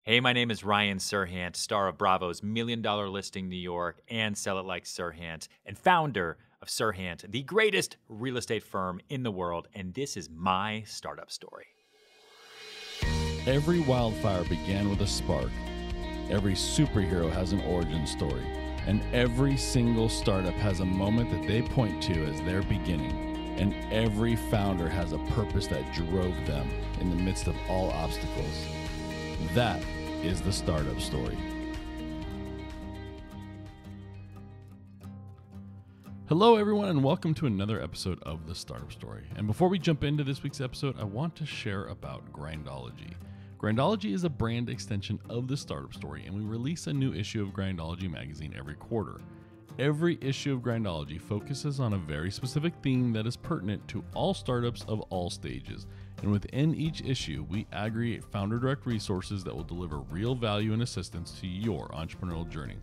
Hey, my name is Ryan Serhant, star of Bravo's $1 Million Listing New York and Sell It Like Serhant, and founder of Serhant, the greatest real estate firm in the world. And this is my startup story. Every wildfire began with a spark. Every superhero has an origin story. And every single startup has a moment that they point to as their beginning. And every founder has a purpose that drove them in the midst of all obstacles. That is the startup story. Hello, everyone, and welcome to another episode of The Startup Story. And before we jump into this week's episode, I want to share about Grindology. Grindology is a brand extension of The Startup Story, and we release a new issue of Grindology magazine every quarter. Every issue of Grindology focuses on a very specific theme that is pertinent to all startups of all stages. And within each issue, we aggregate founder-direct resources that will deliver real value and assistance to your entrepreneurial journey.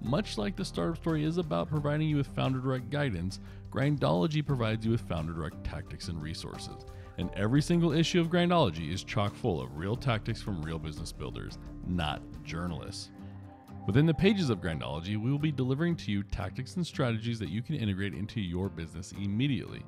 Much like The Startup Story is about providing you with founder-direct guidance, Grindology provides you with founder-direct tactics and resources. And every single issue of Grindology is chock full of real tactics from real business builders, not journalists. Within the pages of Grindology, we will be delivering to you tactics and strategies that you can integrate into your business immediately.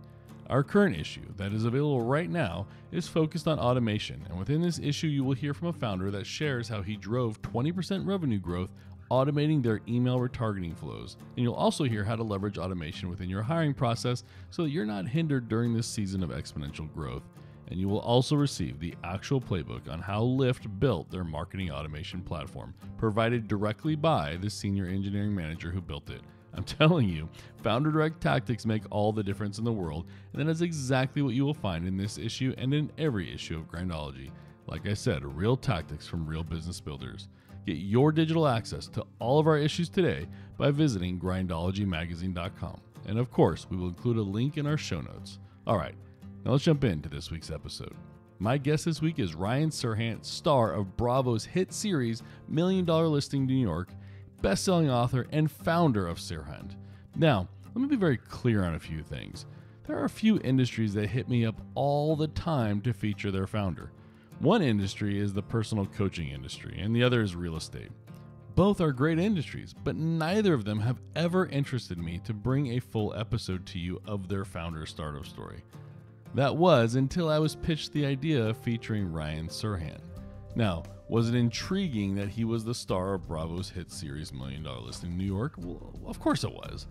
Our current issue, that is available right now, is focused on automation, and within this issue you will hear from a founder that shares how he drove 20% revenue growth automating their email retargeting flows. And you'll also hear how to leverage automation within your hiring process so that you're not hindered during this season of exponential growth. And you will also receive the actual playbook on how Lyft built their marketing automation platform, provided directly by the senior engineering manager who built it. I'm telling you, founder direct tactics make all the difference in the world, and that is exactly what you will find in this issue and in every issue of Grindology. Like I said, real tactics from real business builders. Get your digital access to all of our issues today by visiting grindologymagazine.com. And of course, we will include a link in our show notes. All right. Now let's jump into this week's episode. My guest this week is Ryan Serhant, star of Bravo's hit series $1 Million Listing New York, best-selling author, and founder of Serhant. Now, let me be very clear on a few things. There are a few industries that hit me up all the time to feature their founder. One industry is the personal coaching industry, and the other is real estate. Both are great industries, but neither of them have ever interested me to bring a full episode to you of their founder startup story. That was until I was pitched the idea of featuring Ryan Serhant. Now, was it intriguing that he was the star of Bravo's hit series $1 Million Listing New York? Well, of course it was.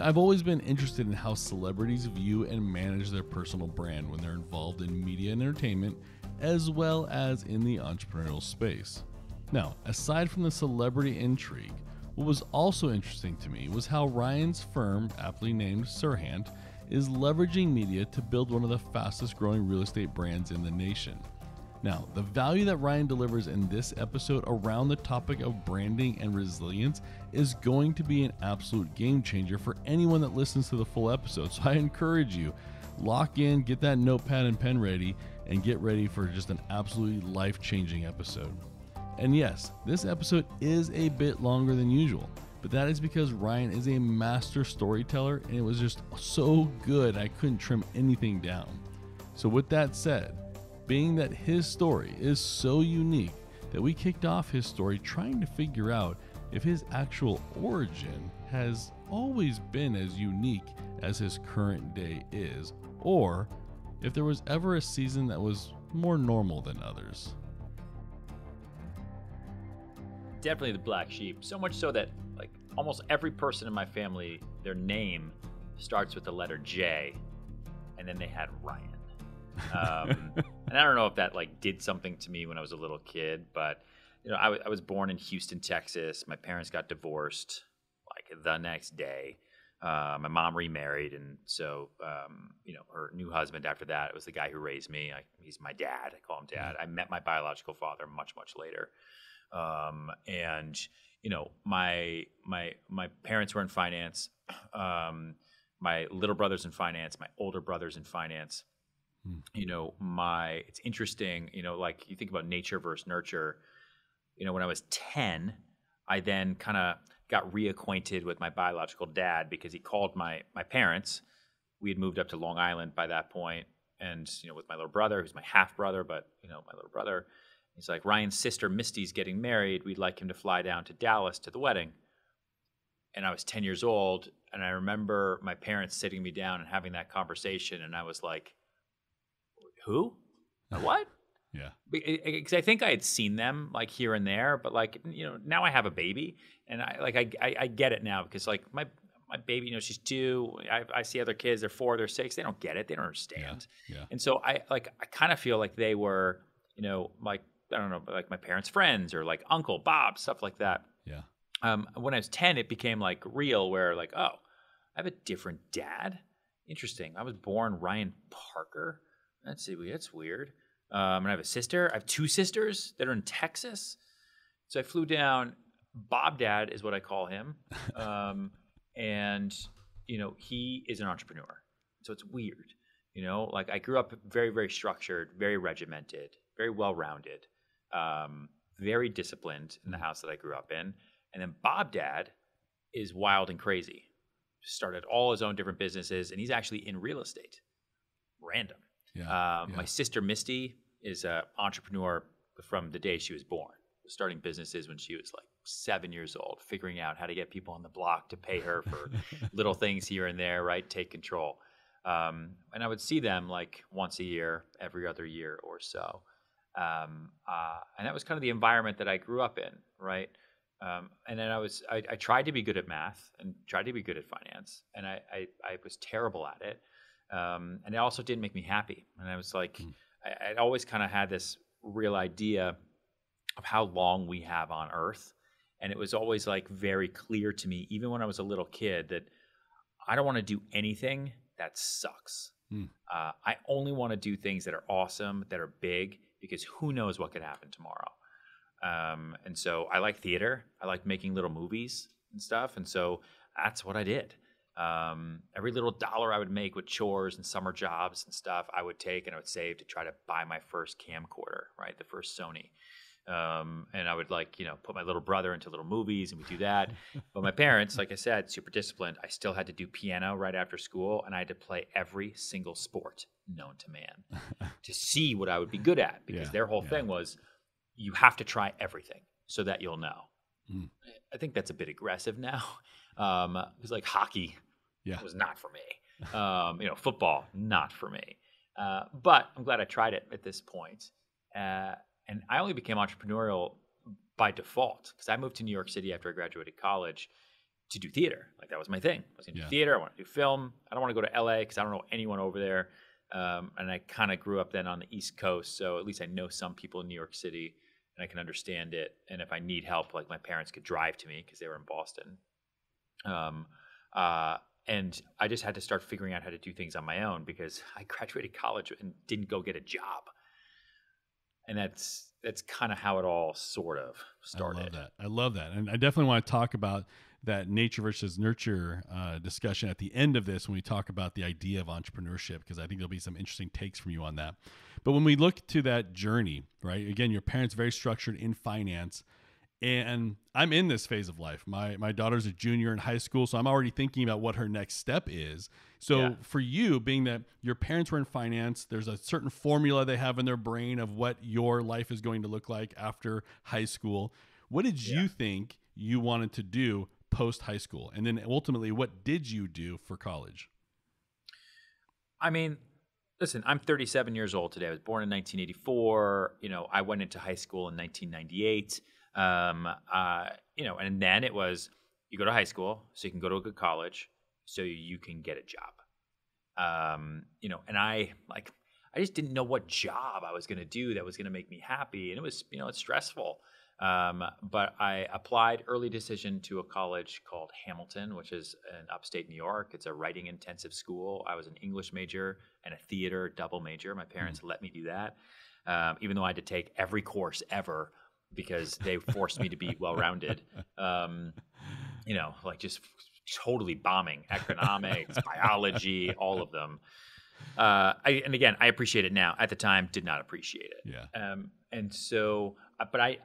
I've always been interested in how celebrities view and manage their personal brand when they're involved in media and entertainment, as well as in the entrepreneurial space. Now, aside from the celebrity intrigue, what was also interesting to me was how Ryan's firm, aptly named Serhant, is leveraging media to build one of the fastest growing real estate brands in the nation. Now, the value that Ryan delivers in this episode around the topic of branding and resilience is going to be an absolute game changer for anyone that listens to the full episode. So I encourage you, lock in, get that notepad and pen ready, and get ready for just an absolutely life-changing episode. And yes, this episode is a bit longer than usual, but that is because Ryan is a master storyteller, and it was just so good I couldn't trim anything down. So with that said, being that his story is so unique that we kicked off his story trying to figure out if his actual origin has always been as unique as his current day is, or if there was ever a season that was more normal than others. Definitely the black sheep, so much so that almost every person in my family, their name starts with the letter J, and then they had Ryan. And I don't know if that did something to me when I was a little kid, but I was born in Houston, Texas. My parents got divorced the next day. My mom remarried, and so her new husband after that, it was the guy who raised me. He's my dad. I call him dad. I met my biological father much later, and my parents were in finance. My little brother's in finance. My older brother's in finance. It's interesting. You think about nature versus nurture. When I was 10, I then kind of got reacquainted with my biological dad because he called my parents. We had moved up to Long Island by that point, and with my little brother, who's my half brother, but my little brother, He's like, Ryan's sister Misty's getting married. We'd like him to fly down to Dallas to the wedding. And I was 10 years old, and I remember my parents sitting me down and having that conversation, and I was like, who? What? Yeah. Because I think I had seen them like here and there, but like, now I have a baby, and I get it now, because like my baby, she's 2. I see other kids, they're 4, they're 6. They don't get it. They don't understand. Yeah. And so I kind of feel like they were, like, I don't know, like my parents' friends, or like Uncle Bob, stuff like that. Yeah. When I was 10, it became like real, where like, oh, I have a different dad. Interesting. I was born Ryan Parker. That's weird. And I have a sister. I have 2 sisters that are in Texas. So I flew down. Bob Dad is what I call him. And, he is an entrepreneur. So it's weird. Like I grew up very, very structured, very regimented, very well-rounded, very disciplined in the house that I grew up in. And then Bob Dad is wild and crazy. Started all his own different businesses, and he's actually in real estate. Random. Yeah. My sister Misty is an entrepreneur from the day she was born. Starting businesses when she was like 7 years old, figuring out how to get people on the block to pay her for little things here and there, right? Take control. And I would see them like once a year, every other year or so. And that was kind of the environment that I grew up in, right? And then I tried to be good at math and tried to be good at finance, and I was terrible at it. And it also didn't make me happy. And I was like, I'd always kind of had this real idea of how long we have on Earth. And it was always like very clear to me, even when I was a little kid, that I don't want to do anything that sucks. I only want to do things that are awesome, that are big, because who knows what could happen tomorrow. And so I like theater. I like making little movies and stuff. And so that's what I did. Every little dollar I would make with chores and summer jobs and stuff, I would take and I would save to try to buy my first camcorder, right? The first Sony. And I would put my little brother into little movies, and we do that. But my parents, like I said, super disciplined. I still had to do piano right after school, and I had to play every single sport known to man to see what I would be good at, because their whole thing was, you have to try everything so that you'll know. I think that's a bit aggressive now. Because like hockey was not for me. Football, not for me. But I'm glad I tried it at this point. And I only became entrepreneurial by default, because I moved to New York City after I graduated college to do theater. Like that was my thing. I was going to do theater. I want to do film. I don't want to go to LA because I don't know anyone over there. And I kind of grew up then on the East Coast. So at least I know some people in New York City, and I can understand it. And if I need help, like my parents could drive to me because they were in Boston. And I just had to start figuring out how to do things on my own, because I graduated college and didn't go get a job. And that's kind of how it all sort of started. I love that. And I definitely want to talk about that nature versus nurture discussion at the end of this, when we talk about the idea of entrepreneurship, because I think there'll be some interesting takes from you on that. But when we look to that journey, right, again, your parents very structured in finance, and I'm in this phase of life. My daughter's a junior in high school, so I'm already thinking about what her next step is. So for you, being that your parents were in finance, there's a certain formula they have in their brain of what your life is going to look like after high school. What did you think you wanted to do post high school? And then ultimately, what did you do for college? I mean, listen, I'm 37 years old today. I was born in 1984. I went into high school in 1998. And then it was, you go to high school so you can go to a good college so you can get a job. And I just didn't know what job I was going to do that was going to make me happy. And it was, it's stressful. But I applied early decision to a college called Hamilton, which is in upstate New York. It's a writing intensive school. I was an English major and a theater double major. My parents let me do that. Even though I had to take every course ever, because they forced me to be well-rounded, just totally bombing economics, biology, all of them. I appreciate it now. At the time, did not appreciate it. And so, but I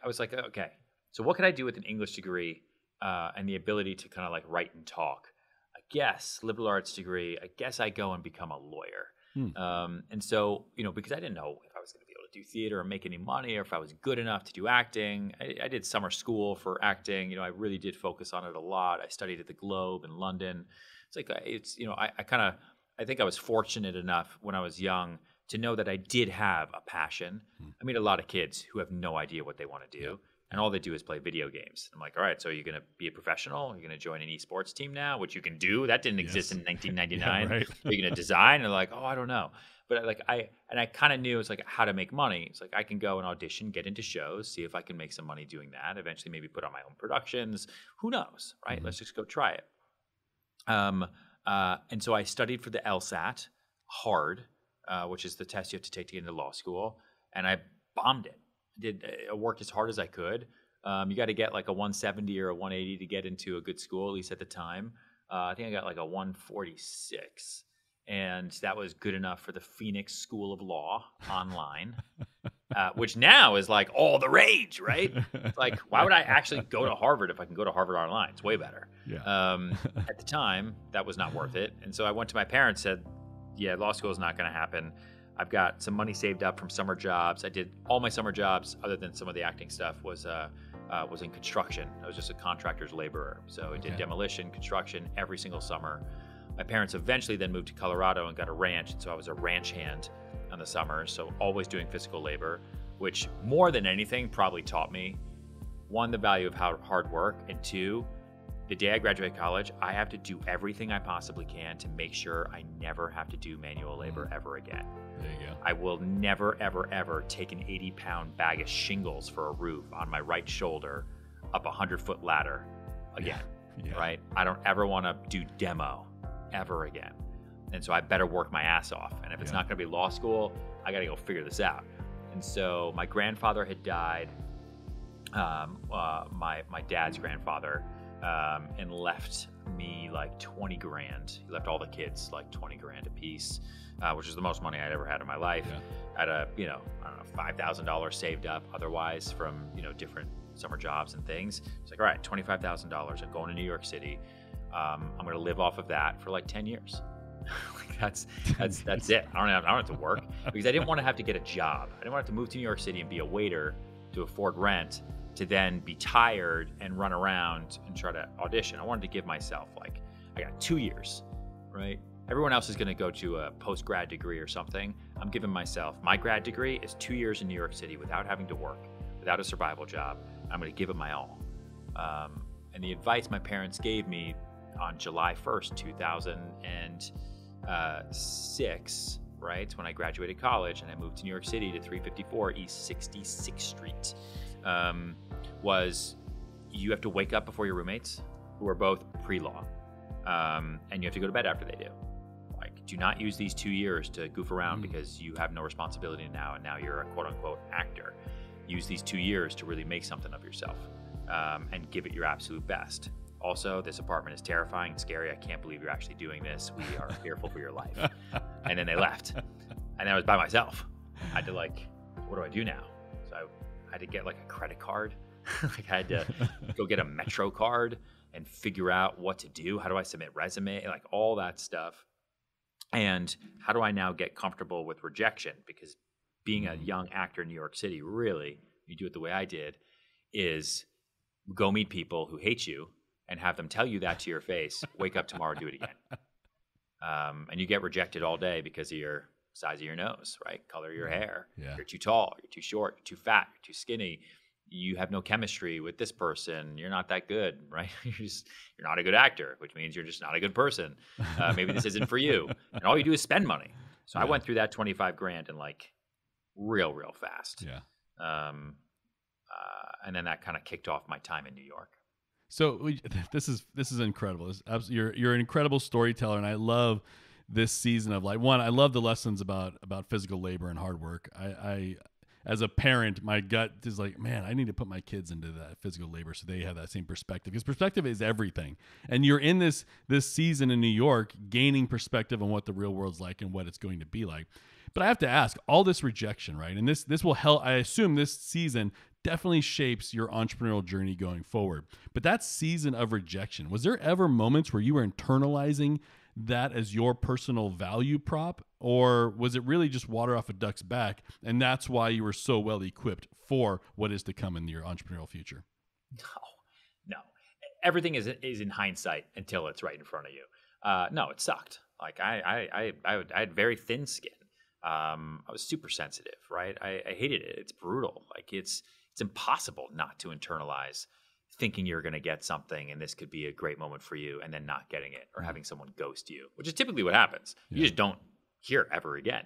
was like, okay, so what could I do with an English degree and the ability to kind of like write and talk? I guess liberal arts degree. I guess I go and become a lawyer. And so, because I didn't know if I was going to be able to do theater or make any money, or if I was good enough to do acting. I did summer school for acting. You know, I really did focus on it a lot. I studied at the Globe in London. It's like, I think I was fortunate enough when I was young to know that I did have a passion. I meet a lot of kids who have no idea what they want to do. And all they do is play video games. I'm like, all right, so you're going to be a professional? You're going to join an esports team now, which you can do? That didn't exist in 1999. Right. Are you going to design? And they're like, oh, I don't know. But like I kind of knew it's like how to make money. It's like I can go and audition, get into shows, see if I can make some money doing that. Eventually, maybe put on my own productions. Who knows, right? Let's just go try it. And so I studied for the LSAT hard, which is the test you have to take to get into law school, and I bombed it. I worked as hard as I could. You got to get like a 170 or a 180 to get into a good school, at least at the time. I think I got like a 146, and that was good enough for the Phoenix School of Law online, which now is like all the rage, right? Like, why would I actually go to Harvard if I can go to Harvard online? It's way better. Yeah. At the time, that was not worth it. And so I went to my parents, said, yeah, law school is not going to happen. I've got some money saved up from summer jobs. I did all my summer jobs, other than some of the acting stuff, was in construction. I was just a contractor's laborer. So I did demolition, construction every single summer. My parents eventually then moved to Colorado and got a ranch. And so I was a ranch hand on the summers. So always doing physical labor, which more than anything probably taught me, one, the value of hard work, and two, the day I graduate college, I have to do everything I possibly can to make sure I never have to do manual labor ever again. There you go. I will never, ever, ever take an 80-pound bag of shingles for a roof on my right shoulder up a 100-foot ladder again, right? I don't ever want to do demo ever again. And so I better work my ass off. And if it's not going to be law school, I got to go figure this out. And so my grandfather had died, my dad's grandfather, and left me like 20 grand. He left all the kids like 20 grand a piece, which is the most money I'd ever had in my life. At a, I don't know, $5,000 saved up otherwise from, different summer jobs and things. It's like, all right, $25,000. I'm going to New York City. I'm going to live off of that for like 10 years. Like that's it. I don't have to work because I didn't want to have to get a job. I didn't want to have to move to New York City and be a waiter to afford rent, to then be tired and run around and try to audition. I wanted to give myself like, I got 2 years, right? Everyone else is going to go to a post-grad degree or something. I'm giving myself, my grad degree is 2 years in New York City without having to work, without a survival job. I'm going to give it my all. And the advice my parents gave me on July 1st, 2006, right? When I graduated college and I moved to New York City to 354 East 66th Street, was you have to wake up before your roommates, who are both pre-law, and you have to go to bed after they do. Like, do not use these 2 years to goof around because you have no responsibility now, and now you're a quote-unquote actor. Use these 2 years to really make something of yourself, and give it your absolute best. Also, this apartment is terrifying and scary. I can't believe you're actually doing this. We are fearful for your life. And then they left, and I was by myself. I had to what do I do now? So I had to get like a credit card. Like I had to go get a Metro card and figure out what to do. How do I submit resume? Like all that stuff. And how do I now get comfortable with rejection? Because being a young actor in New York City, really, you do it the way I did, is go meet people who hate you and have them tell you that to your face. Wake up tomorrow, do it again. And you get rejected all day because of your size of your nose, right? Color of your hair. Yeah. You're too tall, you're too short, you're too fat, you're too skinny. You have no chemistry with this person. You're not that good, right? You're not a good actor, which means you're just not a good person. Maybe this isn't for you. And all you do is spend money. So I went through that 25 grand in like real fast. Yeah. And then that kind of kicked off my time in New York. So this is incredible. You're an incredible storyteller, and I love this season of I love the lessons about physical labor and hard work. I as a parent, my gut is like, man, I need to put my kids into that physical labor so they have that same perspective, because perspective is everything. And you're in this season in New York gaining perspective on what the real world's like and what it's going to be like. But I have to ask, all this rejection, right? And this will help. I assume this season definitely shapes your entrepreneurial journey going forward. But that season of rejection, was there ever moments where you were internalizing that as your personal value prop, or was it really just water off a duck's back, and that's why you were so well equipped for what is to come in your entrepreneurial future? No. Everything is in hindsight until it's right in front of you. No, it sucked. Like I had very thin skin. I was super sensitive, right? I hated it. It's brutal. Like it's impossible not to internalize thinking you're going to get something and this could be a great moment for you and then not getting it or having someone ghost you, which is typically what happens. You just don't hear it ever again.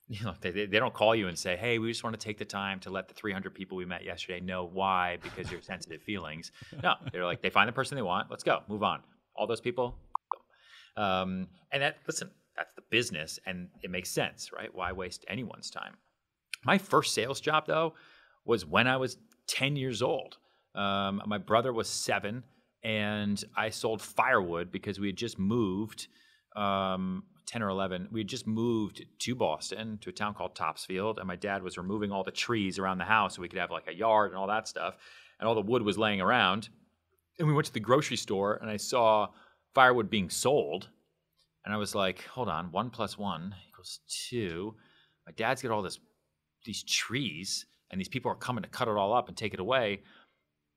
You know, they don't call you and say, hey, we just want to take the time to let the 300 people we met yesterday know why, because your sensitive feelings. No, they're like, they find the person they want. Let's go, move on. All those people. And that's the business and it makes sense, right? Why waste anyone's time? My first sales job though, was when I was 10 years old. My brother was 7 and I sold firewood because we had just moved, 10 or 11, we had just moved to Boston to a town called Topsfield, and my dad was removing all the trees around the house so we could have like a yard and all that stuff, and all the wood was laying around. And we went to the grocery store and I saw firewood being sold, and I was like, hold on, 1 + 1 = 2. My dad's got all these trees, and these people are coming to cut it all up and take it away.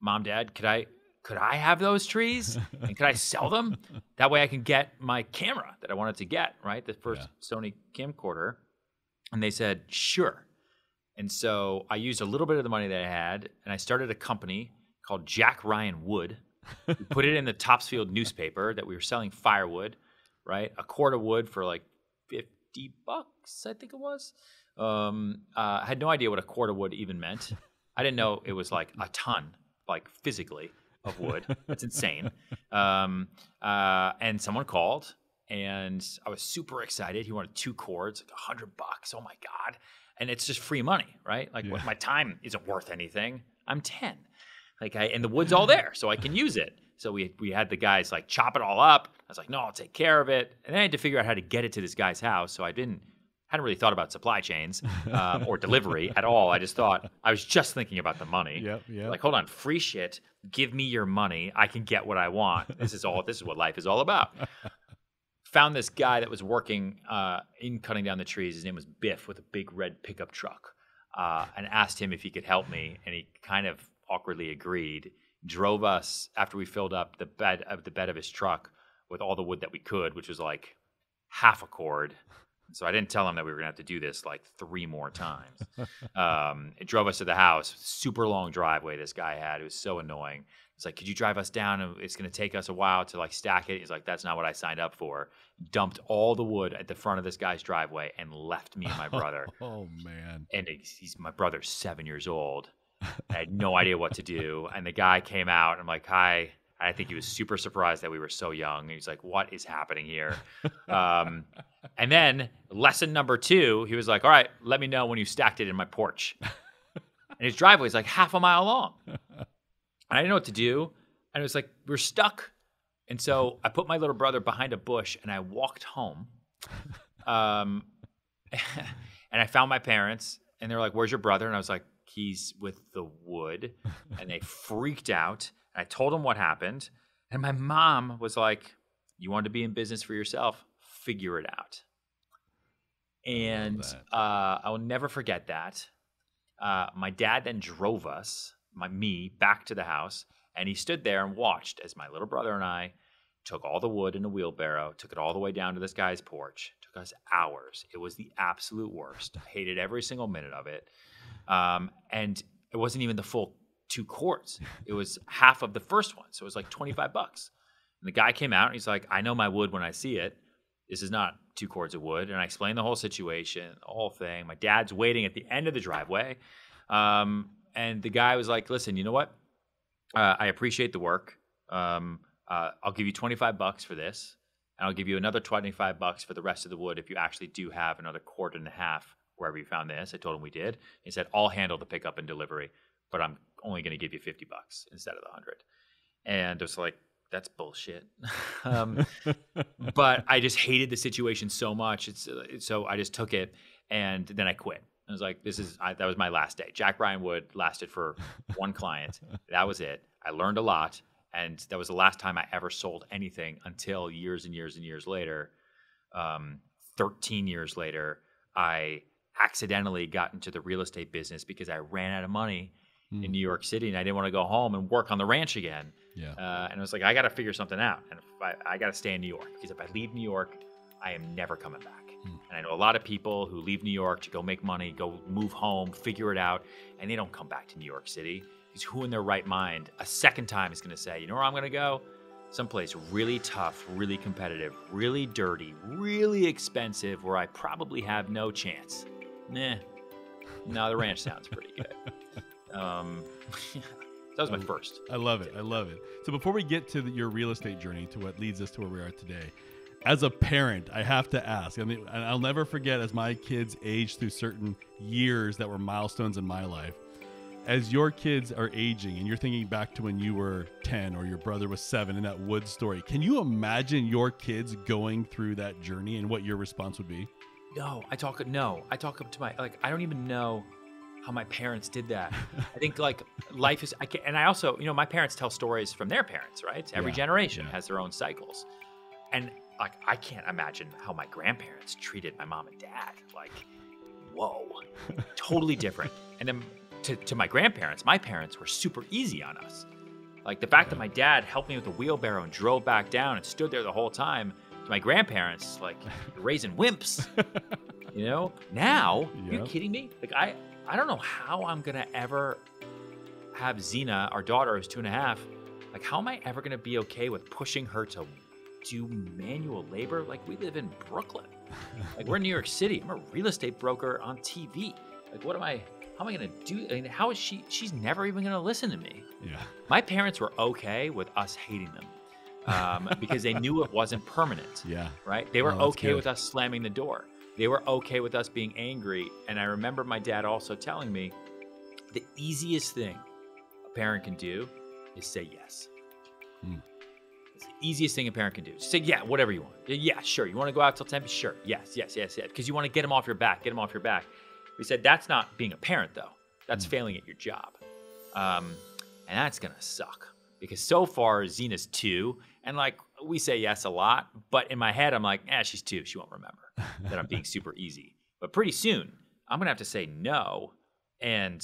Mom, Dad, could I have those trees and could I sell them? That way I can get my camera that I wanted to get, right? The first Sony camcorder. And they said, sure. And so I used a little bit of the money that I had and I started a company called Jack Ryan Wood. We put it in the Topsfield newspaper that we were selling firewood, right? A cord of wood for like $50, I think it was. I had no idea what a cord of wood even meant. I didn't know it was like a ton, like physically, of wood. That's insane. And someone called and I was super excited. He wanted 2 cords, like $100. Oh my God. And it's just free money, right? Like my time isn't worth anything. I'm 10. And the wood's all there, so I can use it. So we had the guys like chop it all up. I was like, no, I'll take care of it. And then I had to figure out how to get it to this guy's house. So I hadn't really thought about supply chains or delivery at all. I was just thinking about the money. Yep. Like, hold on, free shit. Give me your money. I can get what I want. This is what life is all about. Found this guy that was working in cutting down the trees. His name was Biff with a big red pickup truck, and asked him if he could help me. And he kind of awkwardly agreed. Drove us after we filled up the bed of his truck with all the wood that we could, which was like half a cord. So I didn't tell him that we were going to have to do this like 3 more times. It drove us to the house. Super long driveway this guy had. It was so annoying. It's like, could you drive us down? And it's going to take us a while to like stack it. He's like, that's not what I signed up for. Dumped all the wood at the front of this guy's driveway and left me and my brother. Oh, man. And my brother's 7 years old. I had no idea what to do. And the guy came out. And I'm like, hi. I think he was super surprised that we were so young. And he's like, what is happening here? And then lesson number 2, he was like, all right, let me know when you stacked it in my porch. And his driveway is like half a mile long. And I didn't know what to do. And it was like, we're stuck. And so I put my little brother behind a bush and I walked home. And I found my parents and they were like, where's your brother? And I was like, he's with the wood. And they freaked out. And I told them what happened. And my mom was like, you want to be in business for yourself? Figure it out. And I will never forget that. My dad then drove me back to the house. And he stood there and watched as my little brother and I took all the wood in a wheelbarrow, took it all the way down to this guy's porch. It took us hours. It was the absolute worst. I hated every single minute of it. And it wasn't even the full 2 cords. It was half of the first one. So it was like $25. And the guy came out and he's like, I know my wood when I see it. This is not 2 cords of wood. And I explained the whole situation, the whole thing. My dad's waiting at the end of the driveway. And the guy was like, listen, you know what? I appreciate the work. I'll give you $25 for this. And I'll give you another $25 for the rest of the wood if you actually do have another 1.5 cords wherever you found this. I told him we did. He said, I'll handle the pickup and delivery, but I'm only going to give you $50 instead of the 100. And I was like, that's bullshit. But I just hated the situation so much. So I just took it and then I quit. I was like, that was my last day. Jack Ryan Wood lasted for 1 client. That was it. I learned a lot. And that was the last time I ever sold anything until years and years and years later. 13 years later, I accidentally got into the real estate business because I ran out of money in New York City, and I didn't want to go home and work on the ranch again. Yeah. And I was like, I got to figure something out. And I got to stay in New York, because if I leave New York, I am never coming back. And I know a lot of people who leave New York to go make money, go move home, figure it out, and they don't come back to New York City. Because who in their right mind a second time is going to say, you know where I'm going to go? Someplace really tough, really competitive, really dirty, really expensive, where I probably have no chance. Nah. No, the ranch sounds pretty good. That was my first. I love it. I love it. So before we get to your real estate journey, to what leads us to where we are today, as a parent, I have to ask, I mean, I'll never forget, as my kids age through certain years that were milestones in my life, as your kids are aging and you're thinking back to when you were 10 or your brother was 7 in that woods story, can you imagine your kids going through that journey and what your response would be? No, I talk up to my, like, I don't even know how my parents did that. I think like life is, and I also, my parents tell stories from their parents, right? Every generation has their own cycles. And like, I can't imagine how my grandparents treated my mom and dad. Like, whoa, totally different. And then to my grandparents, my parents were super easy on us. Like the fact that my dad helped me with the wheelbarrow and drove back down and stood there the whole time, to my grandparents, like, you're raising wimps. Now, are you kidding me? Like, I don't know how I'm gonna ever have Xena, our daughter, who's 2.5. Like, how am I ever gonna be okay with pushing her to do manual labor? Like, we live in Brooklyn. Like, we're in New York City. I'm a real estate broker on TV. Like, how am I gonna do? I mean, how is she's never even gonna listen to me. Yeah. My parents were okay with us hating them because they knew it wasn't permanent. Yeah. Right? They were okay with us slamming the door. They were okay with us being angry. And I remember my dad also telling me the easiest thing a parent can do is say yes. It's the easiest thing a parent can do. Just say, yeah, whatever you want. Yeah, sure. You want to go out till 10? Sure. Yes. Because you want to get them off your back. We said, that's not being a parent, though. That's failing at your job. And that's going to suck. Because so far, Xena's 2, and like, we say yes a lot, but in my head, I'm like, she's 2. She won't remember that I'm being super easy. But pretty soon, I'm going to have to say no. And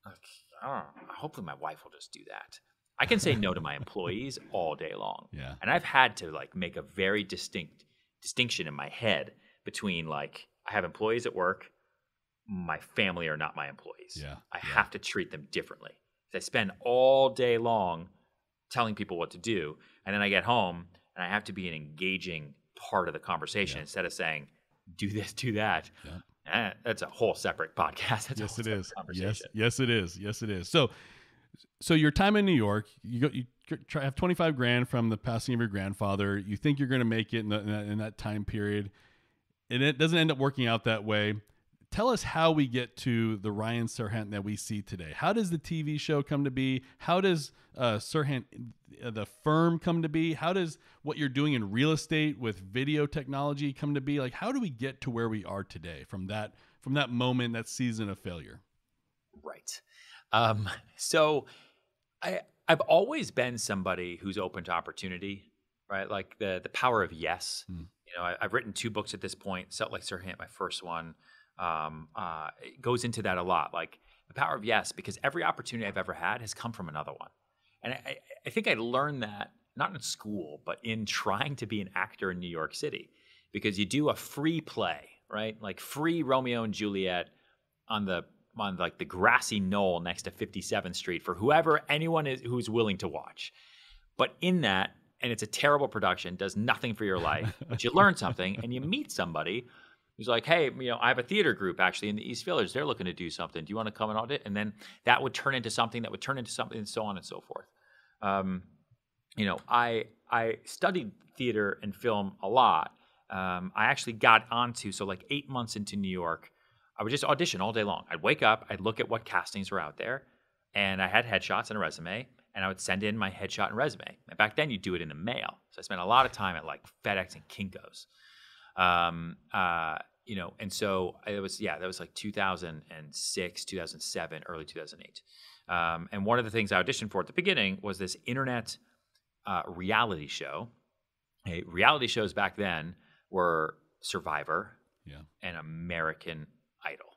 like, I don't know, hopefully my wife will just do that. I can say no to my employees all day long. Yeah. And I've had to like make a very distinct distinction in my head between like, I have employees at work, my family are not my employees. Yeah. I have to treat them differently. I spend all day long telling people what to do, and then I get home and I have to be an engaging part of the conversation instead of saying, do this, do that. Yeah. That's a whole separate podcast. That's yes, it is. Conversation. Yes, it is. Yes, it is. So your time in New York, you have 25 grand from the passing of your grandfather. You think you're going to make it in that time period, and it doesn't end up working out that way. Tell us how we get to the Ryan Serhant that we see today. How does the TV show come to be? How does Serhant, the firm, come to be? How does what you're doing in real estate with video technology come to be? Like, how do we get to where we are today from that moment, that season of failure? Right. So I've always been somebody who's open to opportunity, right? Like the power of yes. I've written 2 books at this point. Salt Lake Serhant, my first one. It goes into that a lot, like the power of yes, because every opportunity I've ever had has come from another one. And I think I learned that not in school, but in trying to be an actor in New York City, because you do a free play, right? Like free Romeo and Juliet on the grassy knoll next to 57th Street for anyone who's willing to watch. But in that, and it's a terrible production, does nothing for your life, but you learn something and you meet somebody who's like, hey, I have a theater group actually in the East Village. They're looking to do something. Do you want to come and audit? And then that would turn into something that would turn into something, and so on and so forth. I studied theater and film a lot. I actually got onto, so like 8 months into New York, I would just audition all day long. I'd wake up, I'd look at what castings were out there, and I had headshots and a resume, and I would send in my headshot and resume. And back then, you'd do it in the mail. So I spent a lot of time at like FedEx and Kinko's. And so that was like 2006, 2007, early 2008. And one of the things I auditioned for at the beginning was this internet reality show. Hey, reality shows back then were Survivor and American Idol,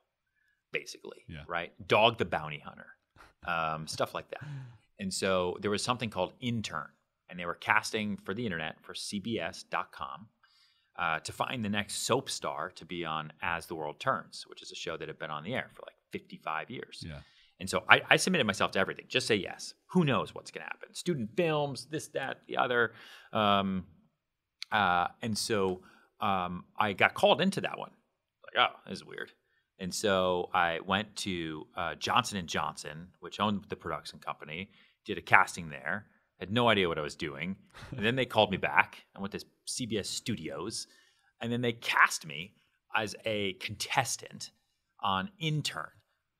basically, right? Dog the Bounty Hunter, stuff like that. And so there was something called Intern, and they were casting for the internet for CBS.com to find the next soap star to be on As the World Turns, which is a show that had been on the air for like 55 years. Yeah. And so I submitted myself to everything. Just say yes. Who knows what's going to happen? Student films, this, that, the other. And so I got called into that one. Like, oh, this is weird. And so I went to Johnson & Johnson, which owned the production company, did a casting there, had no idea what I was doing. And then they called me back. I went to CBS Studios, and then they cast me as a contestant on Intern,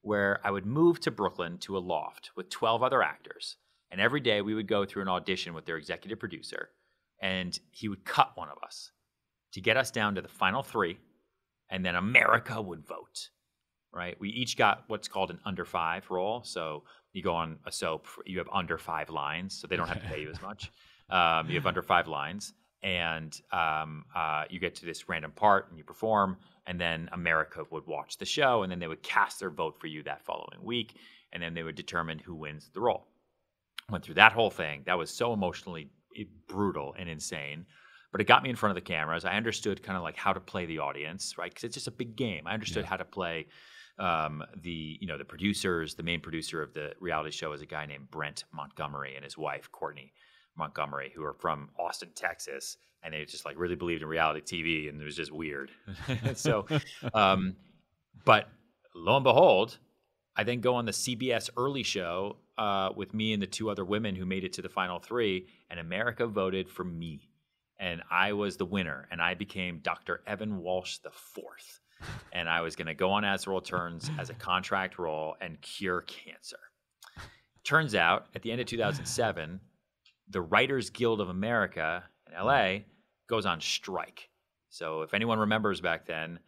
where I would move to Brooklyn to a loft with 12 other actors. And every day we would go through an audition with their executive producer, and he would cut one of us to get us down to the final 3, and then America would vote, right? We each got what's called an under 5 role. So you go on a soap, you have under 5 lines, so they don't have to pay you as much. You have under 5 lines, and you get to this random part, and you perform, and then America would watch the show, and then they would cast their vote for you that following week, and then they would determine who wins the role. Went through that whole thing. That was so emotionally brutal and insane, but it got me in front of the cameras. I understood kind of like how to play the audience, right? Because it's just a big game. I understood how to play the producers. The main producer of the reality show is a guy named Brent Montgomery and his wife Courtney Montgomery, who are from Austin, Texas, and they just like really believed in reality TV, and it was just weird. So, but lo and behold, I then go on the CBS early show with me and the 2 other women who made it to the final 3, and America voted for me. And I was the winner, and I became Dr. Evan Walsh IV. And I was going to go on As the World Turns as a contract role and cure cancer. Turns out, at the end of 2007, the Writers Guild of America in LA goes on strike. So if anyone remembers back then,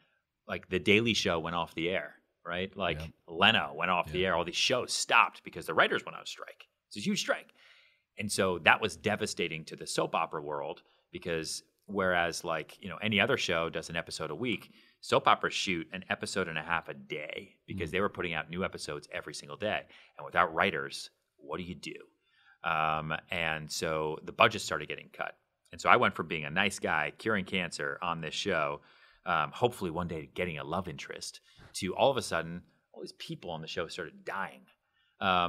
like The Daily Show went off the air, right? Like Leno went off the air. All these shows stopped because the writers went on strike. It's a huge strike. And so that was devastating to the soap opera world, because whereas like, any other show does an episode a week, soap operas shoot an episode and a half a day because they were putting out new episodes every single day. And without writers, what do you do? And so the budget started getting cut. And so I went from being a nice guy curing cancer on this show, hopefully one day getting a love interest, to all of a sudden, all these people on the show started dying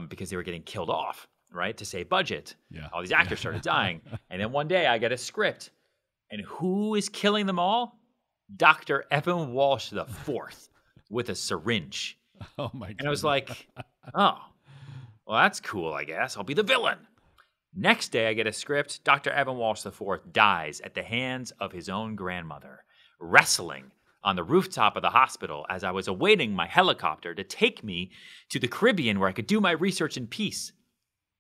because they were getting killed off, right, to save budget. Yeah. All these actors started dying. And then one day I get a script. And who is killing them all? Dr. Evan Walsh IV with a syringe. Oh, my God. And I was like, oh, well, that's cool, I guess. I'll be the villain. Next day, I get a script. Dr. Evan Walsh IV dies at the hands of his own grandmother, wrestling on the rooftop of the hospital as I was awaiting my helicopter to take me to the Caribbean where I could do my research in peace.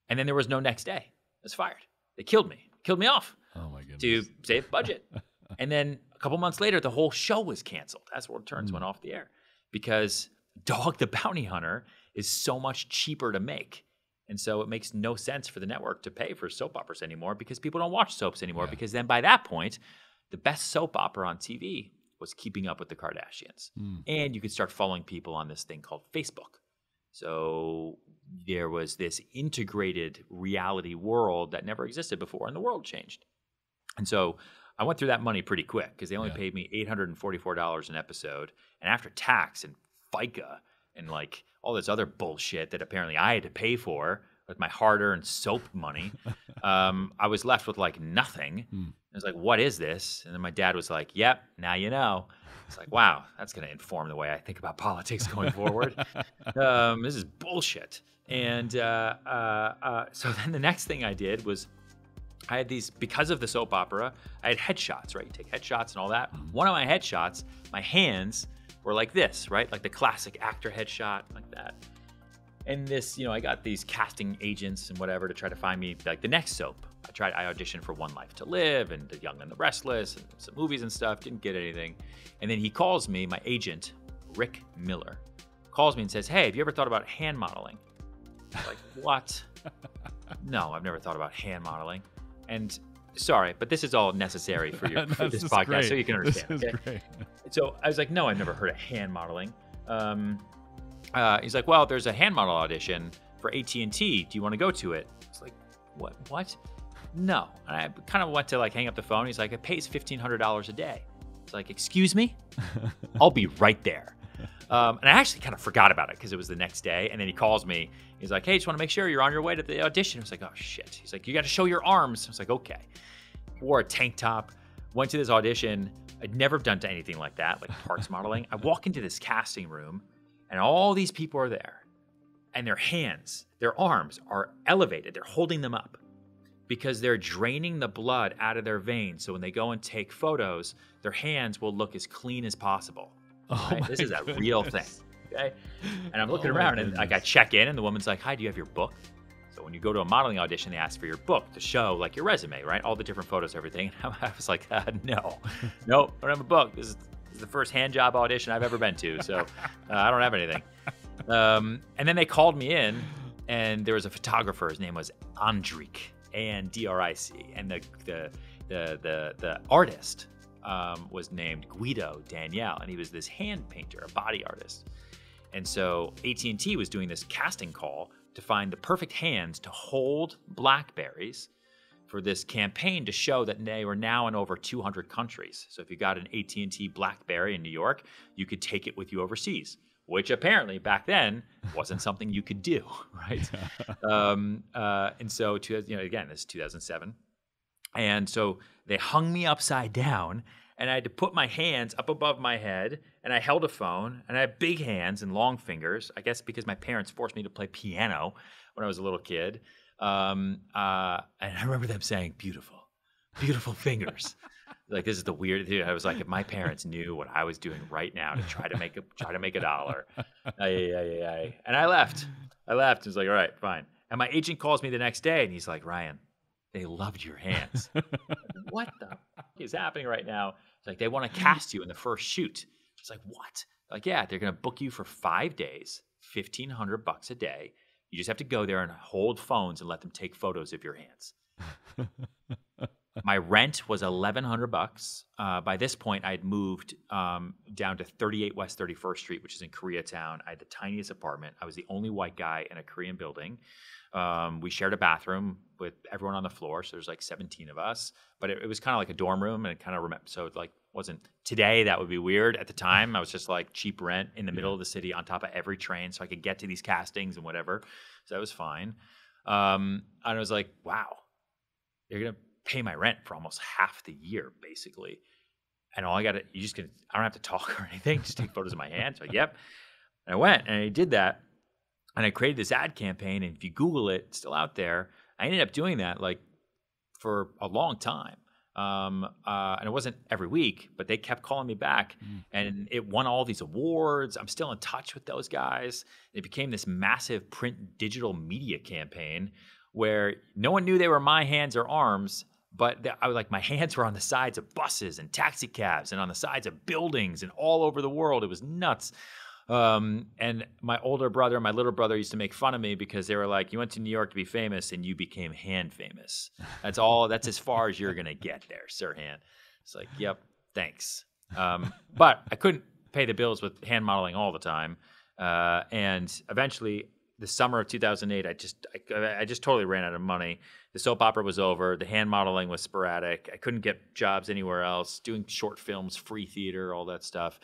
And then there was no next day. I was fired. They killed me off. Oh, my goodness. To save budget. And then a couple months later, the whole show was canceled. As World Turns went off the air because Dog the Bounty Hunter is so much cheaper to make. And so it makes no sense for the network to pay for soap operas anymore because people don't watch soaps anymore. Because then by that point, the best soap opera on TV was Keeping Up with the Kardashians. And you could start following people on this thing called Facebook. So there was this integrated reality world that never existed before, and the world changed. And so I went through that money pretty quick because they only paid me $844 an episode. And after tax and FICA and like all this other bullshit that apparently I had to pay for with my hard-earned soap money, I was left with like nothing. I was like, what is this? And then my dad was like, yep, now you know. It's like, wow, that's going to inform the way I think about politics going forward. This is bullshit. And so then the next thing I did was I had these, because of the soap opera, I had headshots, right? You take headshots and all that. One of my headshots, my hands were like this, right? Like the classic actor headshot, like that. And this, I got these casting agents and whatever to try to find me like the next soap. I auditioned for One Life to Live and The Young and the Restless and some movies and stuff, didn't get anything. And then he calls me, my agent, Rick Miller, calls me and says, hey, have you ever thought about hand modeling? I'm like, what? No, I've never thought about hand modeling. And sorry, but this is all necessary for this podcast, great. so you can understand. This is great. So I was like, no, I've never heard of hand modeling. He's like, well, there's a hand model audition for AT&T. Do you want to go to it? It's like, what? No. And I kind of went to like hang up the phone. He's like, it pays $1,500 a day. It's like, excuse me? I'll be right there. And I actually kind of forgot about it because it was the next day. And then he calls me. He's like, hey, just want to make sure you're on your way to the audition. I was like, oh, shit. He's like, you got to show your arms. I was like, okay. Wore a tank top, went to this audition. I'd never done anything like that, like parts modeling. I walk into this casting room, and all these people are there. And their hands, their arms are elevated. They're holding them up because they're draining the blood out of their veins. So when they go and take photos, their hands will look as clean as possible. Right? This is a real thing. Okay. And I'm looking around and like I check in and the woman's like, hi, do you have your book? So when you go to a modeling audition, they ask for your book to show like your resume, right? All the different photos, everything. And I was like, no, I don't have a book. This is the first hand job audition I've ever been to. So I don't have anything. And then they called me in and there was a photographer. His name was Andric, Andric. And the artist was named Guido Daniel, and he was this hand painter, a body artist. And so AT&T was doing this casting call to find the perfect hands to hold BlackBerries for this campaign to show that they were now in over 200 countries. So if you got an AT&T BlackBerry in New York, you could take it with you overseas, which apparently back then wasn't something you could do, right? And so, again, this is 2007. And so they hung me upside down, and I had to put my hands up above my head, and I held a phone, and I had big hands and long fingers, I guess because my parents forced me to play piano when I was a little kid. And I remember them saying, beautiful fingers. Like, this is the weird thing. I was like, if my parents knew what I was doing right now to try to make a dollar. And I left. I was like, all right, fine. And my agent calls me the next day, and he's like, Ryan, they loved your hands. What the fuck is happening right now? It's like, they want to cast you in the first shoot. It's like, what? Like, yeah, they're going to book you for 5 days, $1,500 a day. You just have to go there and hold phones and let them take photos of your hands. My rent was $1,100. By this point, I had moved down to 38 West 31st Street, which is in Koreatown. I had the tiniest apartment. I was the only white guy in a Korean building. We shared a bathroom with everyone on the floor, so there's like 17 of us. But it was kind of like a dorm room, and it kind of so it like wasn't today. That would be weird. At the time, I was just like cheap rent in the middle of the city, on top of every train, so I could get to these castings and whatever. So that was fine. And I was like, wow, you're gonna pay my rent for almost half the year, basically. And I don't have to talk or anything. Just take photos of my hands. So yep. And I went and I did that. And I created this ad campaign. And if you Google it, it's still out there. I ended up doing that like for a long time. And it wasn't every week, but they kept calling me back. And it won all these awards. I'm still in touch with those guys. It became this massive print digital media campaign where no one knew they were my hands or arms. But my hands were on the sides of buses and taxi cabs and on the sides of buildings and all over the world. It was nuts. And my older brother and my little brother used to make fun of me because they were like, you went to New York to be famous and you became hand famous. That's as far as you're going to get there, Sir Hand. It's like, yep, thanks. But I couldn't pay the bills with hand modeling all the time. And eventually, the summer of 2008, I just totally ran out of money. The soap opera was over. The hand modeling was sporadic. I couldn't get jobs anywhere else, doing short films, free theater, all that stuff.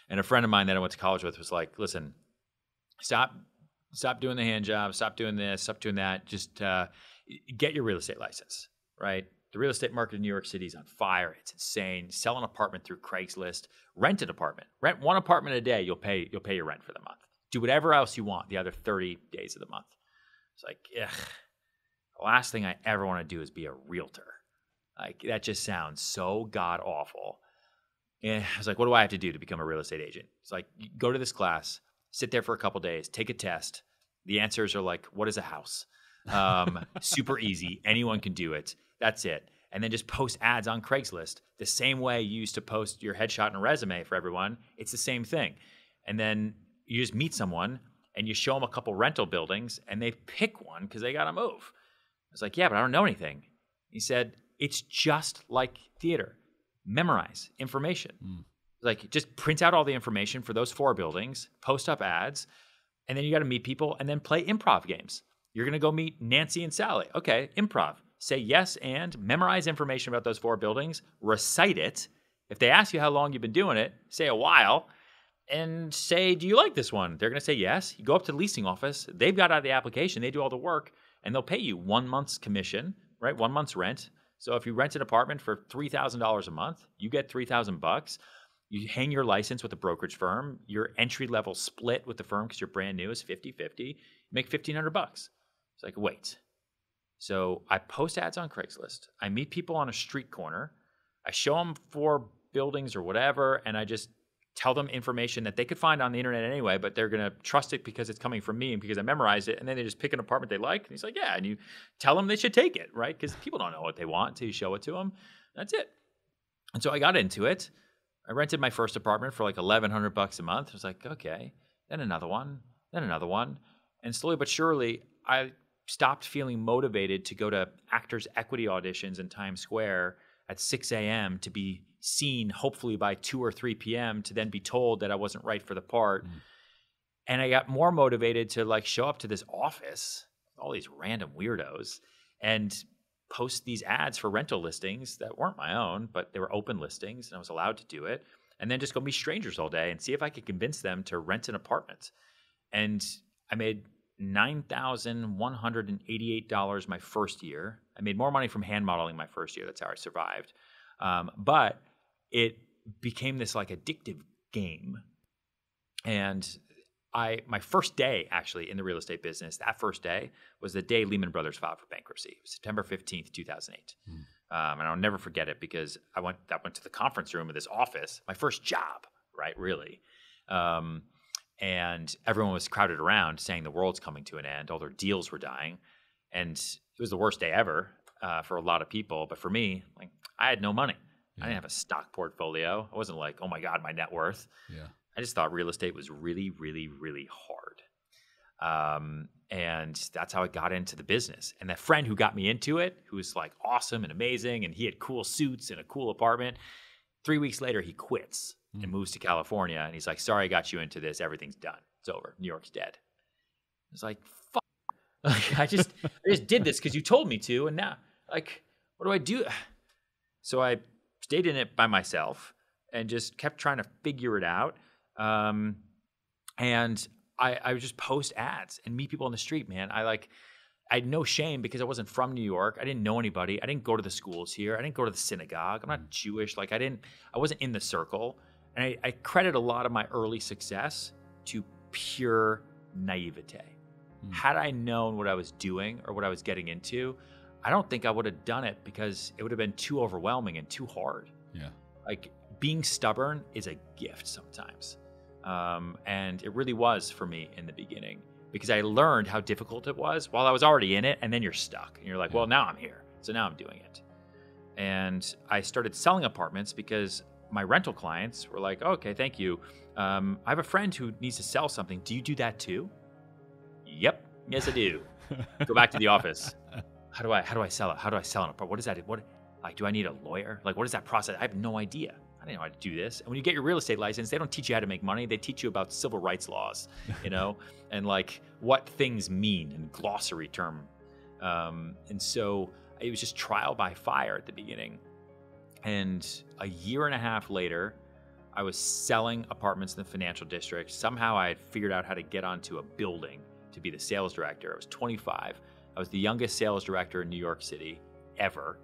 And a friend of mine that I went to college with was like, listen, stop doing the hand job, stop doing this, stop doing that. Just get your real estate license, right? The real estate market in New York City is on fire. It's insane. Sell an apartment through Craigslist. Rent an apartment. Rent one apartment a day. You'll pay your rent for the month. Do whatever else you want the other 30 days of the month. It's like, ugh. The last thing I ever want to do is be a realtor. Like, that just sounds so god awful. And I was like, what do I have to do to become a real estate agent? It's like, you go to this class, sit there for a couple days, take a test. The answers are like, what is a house? Super easy. Anyone can do it. That's it. And then just post ads on Craigslist the same way you used to post your headshot and resume for everyone. It's the same thing. And then you just meet someone and you show them a couple rental buildings and they pick one because they got to move. I was like, yeah, but I don't know anything. He said, it's just like theater. Memorize information. Like just print out all the information for those 4 buildings, post up ads, and then you got to meet people and then play improv games. You're going to go meet Nancy and Sally. Okay, improv. Say yes and memorize information about those 4 buildings, recite it. If they ask you how long you've been doing it, say a while, and say, do you like this one? They're going to say yes. You go up to the leasing office. They've got out the application. They do all the work, and they'll pay you 1 month's commission, right? 1 month's rent. So if you rent an apartment for $3,000 a month, you get $3,000. You hang your license with a brokerage firm. Your entry-level split with the firm, because you're brand new, is 50-50. You make $1,500. It's like, wait. So I post ads on Craigslist. I meet people on a street corner. I show them 4 buildings or whatever, and I just tell them information that they could find on the internet anyway, but they're going to trust it because it's coming from me and because I memorized it. And then they just pick an apartment they like. And he's like, yeah. And you tell them they should take it, right? Because people don't know what they want until you show it to them. That's it. And so I got into it. I rented my first apartment for like $1,100 a month. I was like, okay. Then another one. And slowly but surely, I stopped feeling motivated to go to Actors Equity auditions in Times Square at 6 a.m. to be seen hopefully by 2 or 3 p.m. to then be told that I wasn't right for the part. And I got more motivated to like show up to this office, all these random weirdos, and post these ads for rental listings that weren't my own, but they were open listings and I was allowed to do it. And then just go meet strangers all day and see if I could convince them to rent an apartment. And I made $9,188 my first year. I made more money from hand modeling my first year. That's how I survived. But it became this like addictive game. And my first day actually in the real estate business, that first day was the day Lehman Brothers filed for bankruptcy. It was September 15th, 2008. And I'll never forget it because I went to the conference room of this office, my first job, right? Really. And everyone was crowded around saying the world's coming to an end. All their deals were dying. And it was the worst day ever for a lot of people. But for me, like I had no money. I didn't have a stock portfolio. I wasn't like, oh my God, my net worth. I just thought real estate was really, really, really hard. And that's how I got into the business. And that friend who got me into it, who was like awesome and amazing, and he had cool suits and a cool apartment, 3 weeks later, he quits and moves to California. And he's like, sorry, I got you into this. Everything's done. It's over. New York's dead. I was like, fuck. Like, I just did this because you told me to. And now, like, what do I do? So I stayed in it by myself and just kept trying to figure it out. And I would just post ads and meet people on the street, man. I had no shame because I wasn't from New York. I didn't know anybody. I didn't go to the schools here. I didn't go to the synagogue. I'm not Jewish. Like I wasn't in the circle. And I credit a lot of my early success to pure naivete. Had I known what I was doing or what I was getting into, I don't think I would have done it because it would have been too overwhelming and too hard. Like being stubborn is a gift sometimes. And it really was for me in the beginning because I learned how difficult it was while I was already in it. And then you're stuck and you're like, well, now I'm here. So now I'm doing it. And I started selling apartments because my rental clients were like, oh, okay, thank you. I have a friend who needs to sell something. Do you do that too? Yep. Yes, I do. Go back to the office. How do I sell it? How do I sell an apartment? What is that? Do I need a lawyer? Like, what is that process? I have no idea. I didn't know how to do this. And when you get your real estate license, they don't teach you how to make money. They teach you about civil rights laws, and like what things mean and glossary term. And so it was just trial by fire at the beginning. And a year and a half later, I was selling apartments in the financial district. Somehow I had figured out how to get onto a building to be the sales director. I was 25. I was the youngest sales director in New York City ever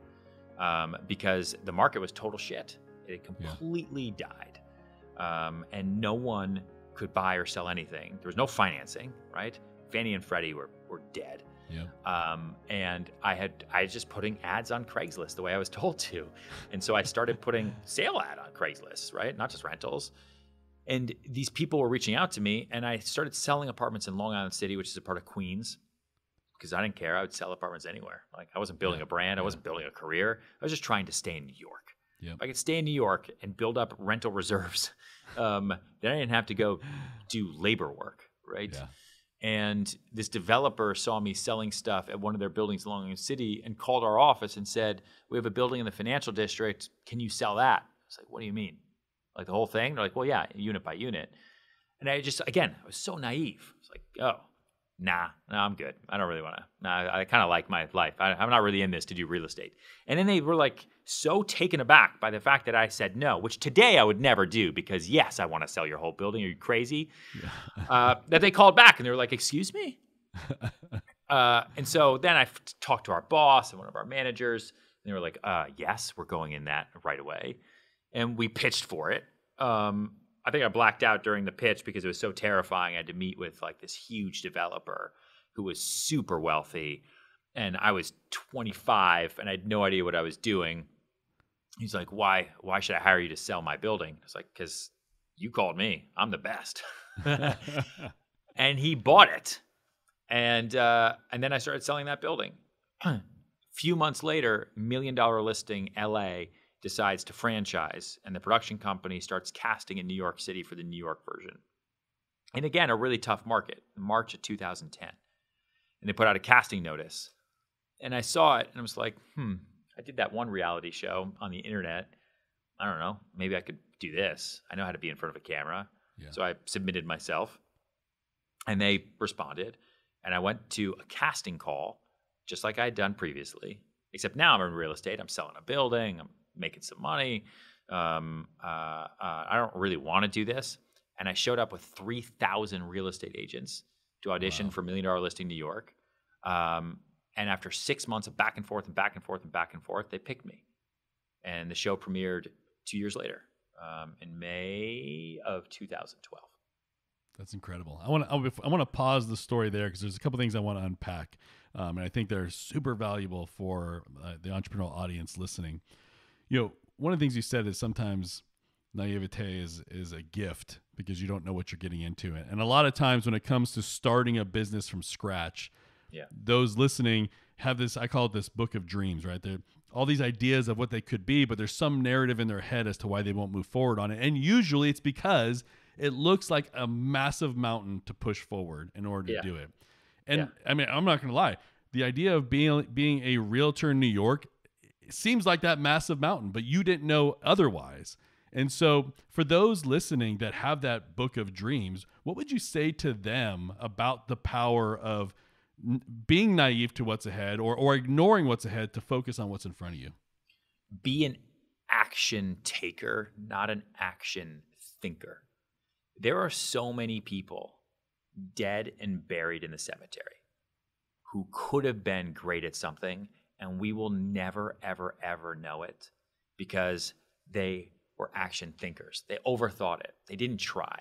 because the market was total shit. It completely died. And no one could buy or sell anything. There was no financing, right? Fannie and Freddie were dead. And I was just putting ads on Craigslist the way I was told to. And so I started putting sale ad on Craigslist, right? Not just rentals. And these people were reaching out to me, and I started selling apartments in Long Island City, which is a part of Queens, because I didn't care. I would sell apartments anywhere. Like I wasn't building a brand. I wasn't building a career. I was just trying to stay in New York. If I could stay in New York and build up rental reserves, then I didn't have to go do labor work, right? And this developer saw me selling stuff at one of their buildings along the city and called our office and said, we have a building in the financial district. Can you sell that? It's like, what do you mean? Like the whole thing? They're like, well, yeah, unit by unit. And I just, again, I was so naive. It's like, oh, no, I'm good. I don't really want to. Nah, I kind of like my life. I'm not really in this to do real estate. And then they were like so taken aback by the fact that I said no, which today I would never do because, yes, I want to sell your whole building. Are you crazy? Yeah. That they called back and they were like, excuse me? And so then I talked to our boss and one of our managers. And they were like, yes, we're going in that right away. And we pitched for it. I think I blacked out during the pitch because it was so terrifying. I had to meet with like this huge developer who was super wealthy. And I was 25 and I had no idea what I was doing. He's like, why should I hire you to sell my building? It's like, because you called me. I'm the best. And he bought it. And then I started selling that building. A few months later, $1 million listing LA decides to franchise, and the production company starts casting in New York City for the New York version. And again, a really tough market, March of 2010. And they put out a casting notice. And I saw it, and I was like, I did that one reality show on the internet. I don't know, maybe I could do this. I know how to be in front of a camera. Yeah. So I submitted myself, and they responded. And I went to a casting call, just like I had done previously, except now I'm in real estate. I'm selling a building. I'm making some money. I don't really want to do this. And I showed up with 3,000 real estate agents to audition for $1 Million Listing New York. And after 6 months of back and forth and back and forth and back and forth, they picked me. And the show premiered 2 years later, in May of 2012. That's incredible. I want to pause the story there because there's a couple things I want to unpack. And I think they're super valuable for the entrepreneurial audience listening. One of the things you said is sometimes naivete is a gift because you don't know what you're getting into. And a lot of times when it comes to starting a business from scratch, those listening have this, I call it this book of dreams, right? They're all these ideas of what they could be, but there's some narrative in their head as to why they won't move forward on it. And usually it's because it looks like a massive mountain to push forward in order to do it. And I mean, I'm not going to lie. The idea of being a realtor in New York seems like that massive mountain, but you didn't know otherwise. And so for those listening that have that book of dreams, what would you say to them about the power of being naive to what's ahead or ignoring what's ahead to focus on what's in front of you? Be an action taker, not an action thinker. There are so many people dead and buried in the cemetery who could have been great at something, and we will never, ever, ever know it because they were action thinkers. They overthought it. They didn't try.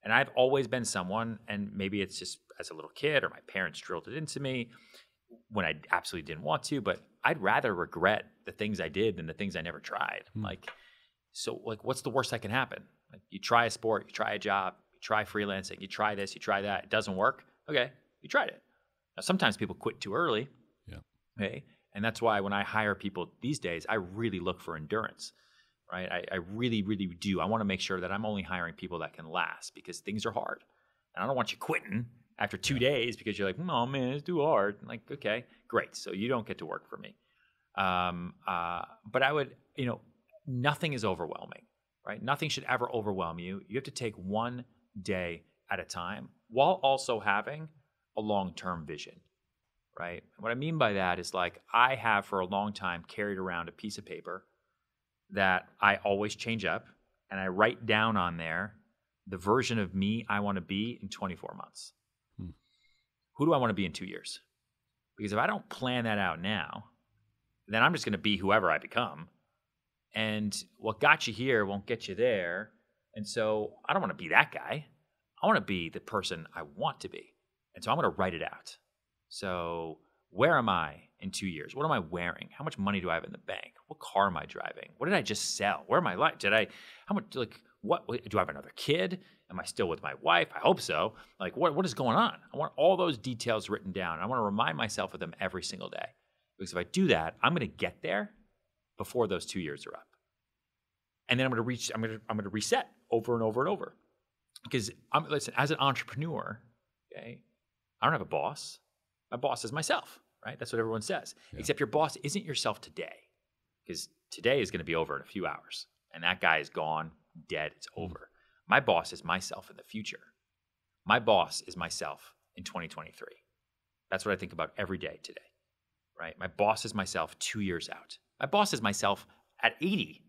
And I've always been someone, and maybe it's just as a little kid or my parents drilled it into me when I absolutely didn't want to, but I'd rather regret the things I did than the things I never tried. So what's the worst that can happen? Like, you try a sport, you try a job, you try freelancing, you try this, you try that. It doesn't work. Okay, you tried it. Now, sometimes people quit too early. Yeah. Okay. And that's why when I hire people these days, I really look for endurance, right? I really, really do. I want to make sure that I'm only hiring people that can last because things are hard. And I don't want you quitting after 2 days because you're like, oh man, it's too hard. I'm like, okay, great. So you don't get to work for me. But I would, nothing is overwhelming, right? Nothing should ever overwhelm you. You have to take one day at a time while also having a long-term vision, right? What I mean by that is like I have for a long time carried around a piece of paper that I always change up and I write down on there the version of me I want to be in 24 months. Who do I want to be in 2 years? Because if I don't plan that out now, then I'm just going to be whoever I become. And what got you here won't get you there. And so I don't want to be that guy. I want to be the person I want to be. And so I'm going to write it out. So where am I in 2 years? What am I wearing? How much money do I have in the bank? What car am I driving? What did I just sell? Where am I like? What do I have another kid? Am I still with my wife? I hope so. Like, what is going on? I want all those details written down. I want to remind myself of them every single day. Because if I do that, I'm going to get there before those 2 years are up. And then I'm going to reset over and over and over. Because listen, as an entrepreneur, okay, I don't have a boss. My boss is myself, right? That's what everyone says. Yeah. Except your boss isn't yourself today, because today is going to be over in a few hours. And that guy is gone, dead, it's over. My boss is myself in the future. My boss is myself in 2023. That's what I think about every day today, right? My boss is myself 2 years out. My boss is myself at 80,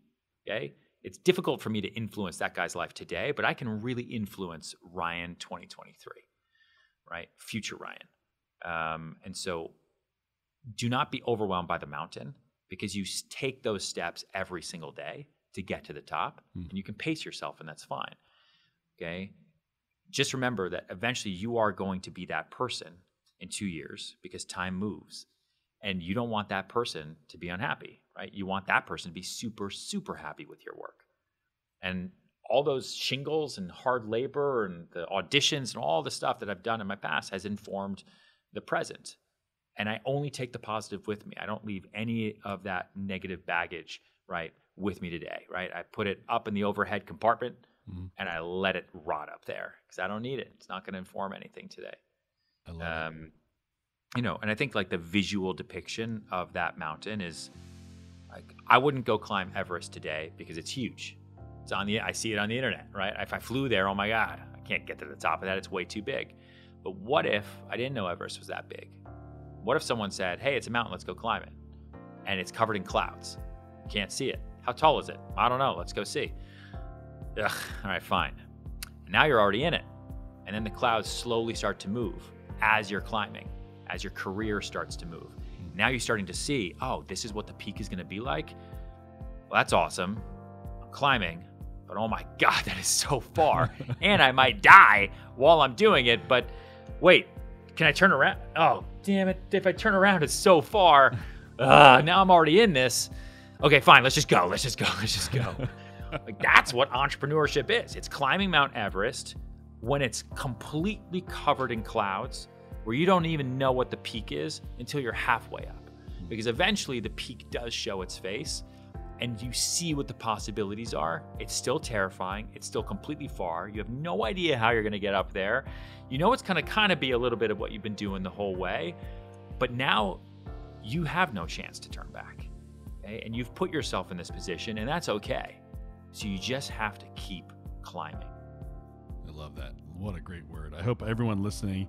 okay? It's difficult for me to influence that guy's life today, but I can really influence Ryan 2023, right? Future Ryan. And so do not be overwhelmed by the mountain, because you take those steps every single day to get to the top, and you can pace yourself, and that's fine, okay? Just remember that eventually you are going to be that person in 2 years, because time moves, and you don't want that person to be unhappy, right? You want that person to be super, super happy with your work. And all those shingles and hard labor and the auditions and all the stuff that I've done in my past has informed the present. And I only take the positive with me. I don't leave any of that negative baggage, right, with me today, right? I put it up in the overhead compartment and I let it rot up there because I don't need it. It's not going to inform anything today. I love it. You know, and I think like the visual depiction of that mountain is like, I wouldn't go climb Everest today because it's huge. It's I see it on the internet, right? If I flew there, oh my God, I can't get to the top of that. It's way too big. But what if I didn't know Everest was that big? What if someone said, hey, it's a mountain, let's go climb it. And it's covered in clouds. You can't see it. How tall is it? I don't know. Let's go see. Ugh, all right, fine. Now you're already in it. And then the clouds slowly start to move as you're climbing, as your career starts to move. Now you're starting to see, oh, this is what the peak is going to be like. Well, that's awesome. I'm climbing, but oh my God, that is so far. And I might die while I'm doing it, but wait, can I turn around? Oh, damn it. If I turn around, it's so far. Now I'm already in this. Okay, fine. Let's just go. Let's just go. Like, that's what entrepreneurship is. It's climbing Mount Everest when it's completely covered in clouds, where you don't even know what the peak is until you're halfway up. Because eventually the peak does show its face and you see what the possibilities are. It's still terrifying. It's still completely far. You have no idea how you're going to get up there. You know it's going to kind of be a little bit of what you've been doing the whole way, but now you have no chance to turn back. Okay? And you've put yourself in this position, and that's okay. So you just have to keep climbing. I love that. What a great word. I hope everyone listening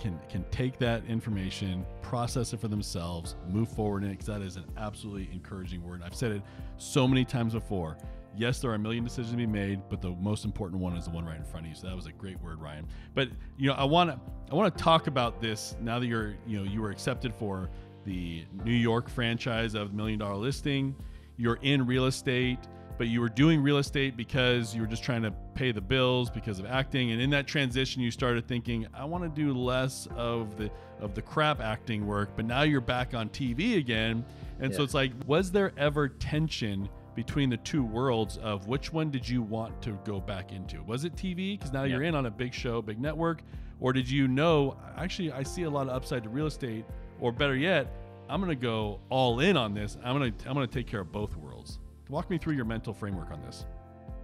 can take that information, process it for themselves, move forward in it, because that is an absolutely encouraging word. I've said it so many times before. Yes, there are a million decisions to be made, but the most important one is the one right in front of you. So that was a great word, Ryan. But I want to talk about this now that you were accepted for the New York franchise of $1 Million Listing. You're in real estate, but you were doing real estate because you were just trying to pay the bills because of acting. And in that transition, you started thinking, I want to do less of the crap acting work, but now you're back on TV again. And so it's like, was there ever tension between the two worlds of which one did you want to go back into? Was it TV? Because now you're in on a big show, big network. Or did you know, actually, I see a lot of upside to real estate, or better yet, I'm going to go all in on this. I'm going to take care of both worlds. Walk me through your mental framework on this.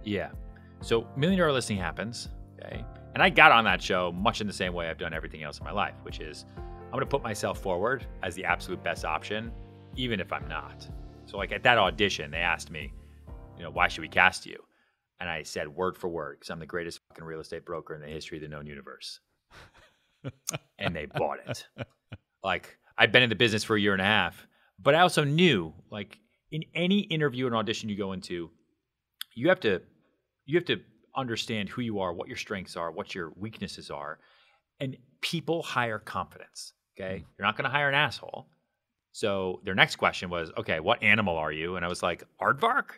Yeah. So $1 Million Listing happens, okay? And I got on that show much in the same way I've done everything else in my life, which is I'm going to put myself forward as the absolute best option, even if I'm not. So like at that audition, they asked me, why should we cast you? And I said word for word, because I'm the greatest fucking real estate broker in the history of the known universe. And they bought it. Like, I'd been in the business for a year and a half, but I also knew, like, in any interview and audition you go into, you have to understand who you are, what your strengths are, what your weaknesses are. And people hire confidence, okay? You're not going to hire an asshole. So their next question was, okay, what animal are you? And I was like, aardvark?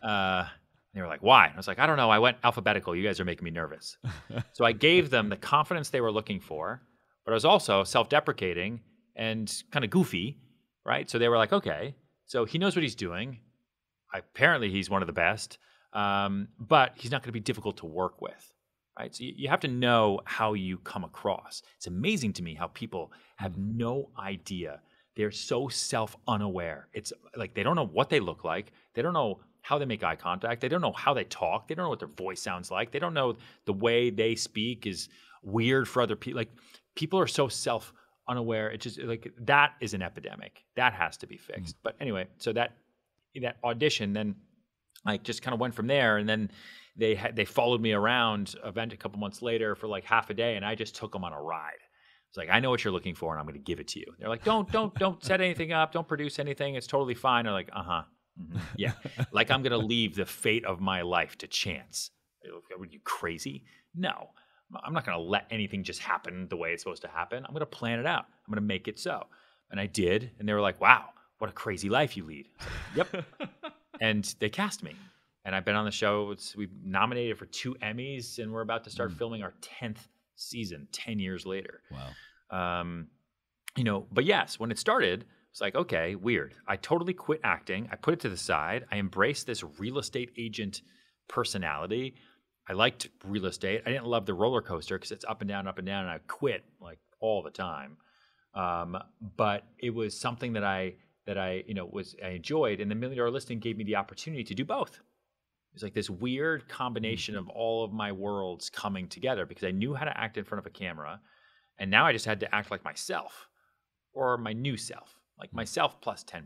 They were like, why? And I was like, I don't know. I went alphabetical. You guys are making me nervous. So I gave them the confidence they were looking for, but I was also self-deprecating and kind of goofy, right? So they were like, okay, so he knows what he's doing. Apparently he's one of the best, but he's not going to be difficult to work with, right? So you have to know how you come across. It's amazing to me how people have no idea. They're so self-unaware. It's like they don't know what they look like. They don't know how they make eye contact. They don't know how they talk. They don't know what their voice sounds like. They don't know the way they speak is weird for other people. Like, people are so unaware. It's just like, that is an epidemic. That has to be fixed. But anyway, so that audition, then I just kind of went from there. And then they followed me around event a couple months later for like half a day. And I just took them on a ride. It's like, I know what you're looking for and I'm going to give it to you. They're like, don't set anything up. Don't produce anything. It's totally fine. They're like, mm-hmm, yeah. Like I'm going to leave the fate of my life to chance. Are you crazy? No. I'm not going to let anything just happen the way it's supposed to happen. I'm going to plan it out. I'm going to make it so. And I did. And they were like, wow, what a crazy life you lead. Like, yep. And they cast me. And I've been on the show. We've nominated for 2 Emmys, and we're about to start filming our 10th season 10 years later. Wow. But yes, when it started, it's like, okay, weird. I totally quit acting. I put it to the side. I embraced this real estate agent personality. I liked real estate. I didn't love the roller coaster because it's up and down, and I quit like all the time. But it was something that I enjoyed, and the $1 Million Listing gave me the opportunity to do both. It was like this weird combination of all of my worlds coming together because I knew how to act in front of a camera, and now I just had to act like myself or my new self, like myself plus 10%,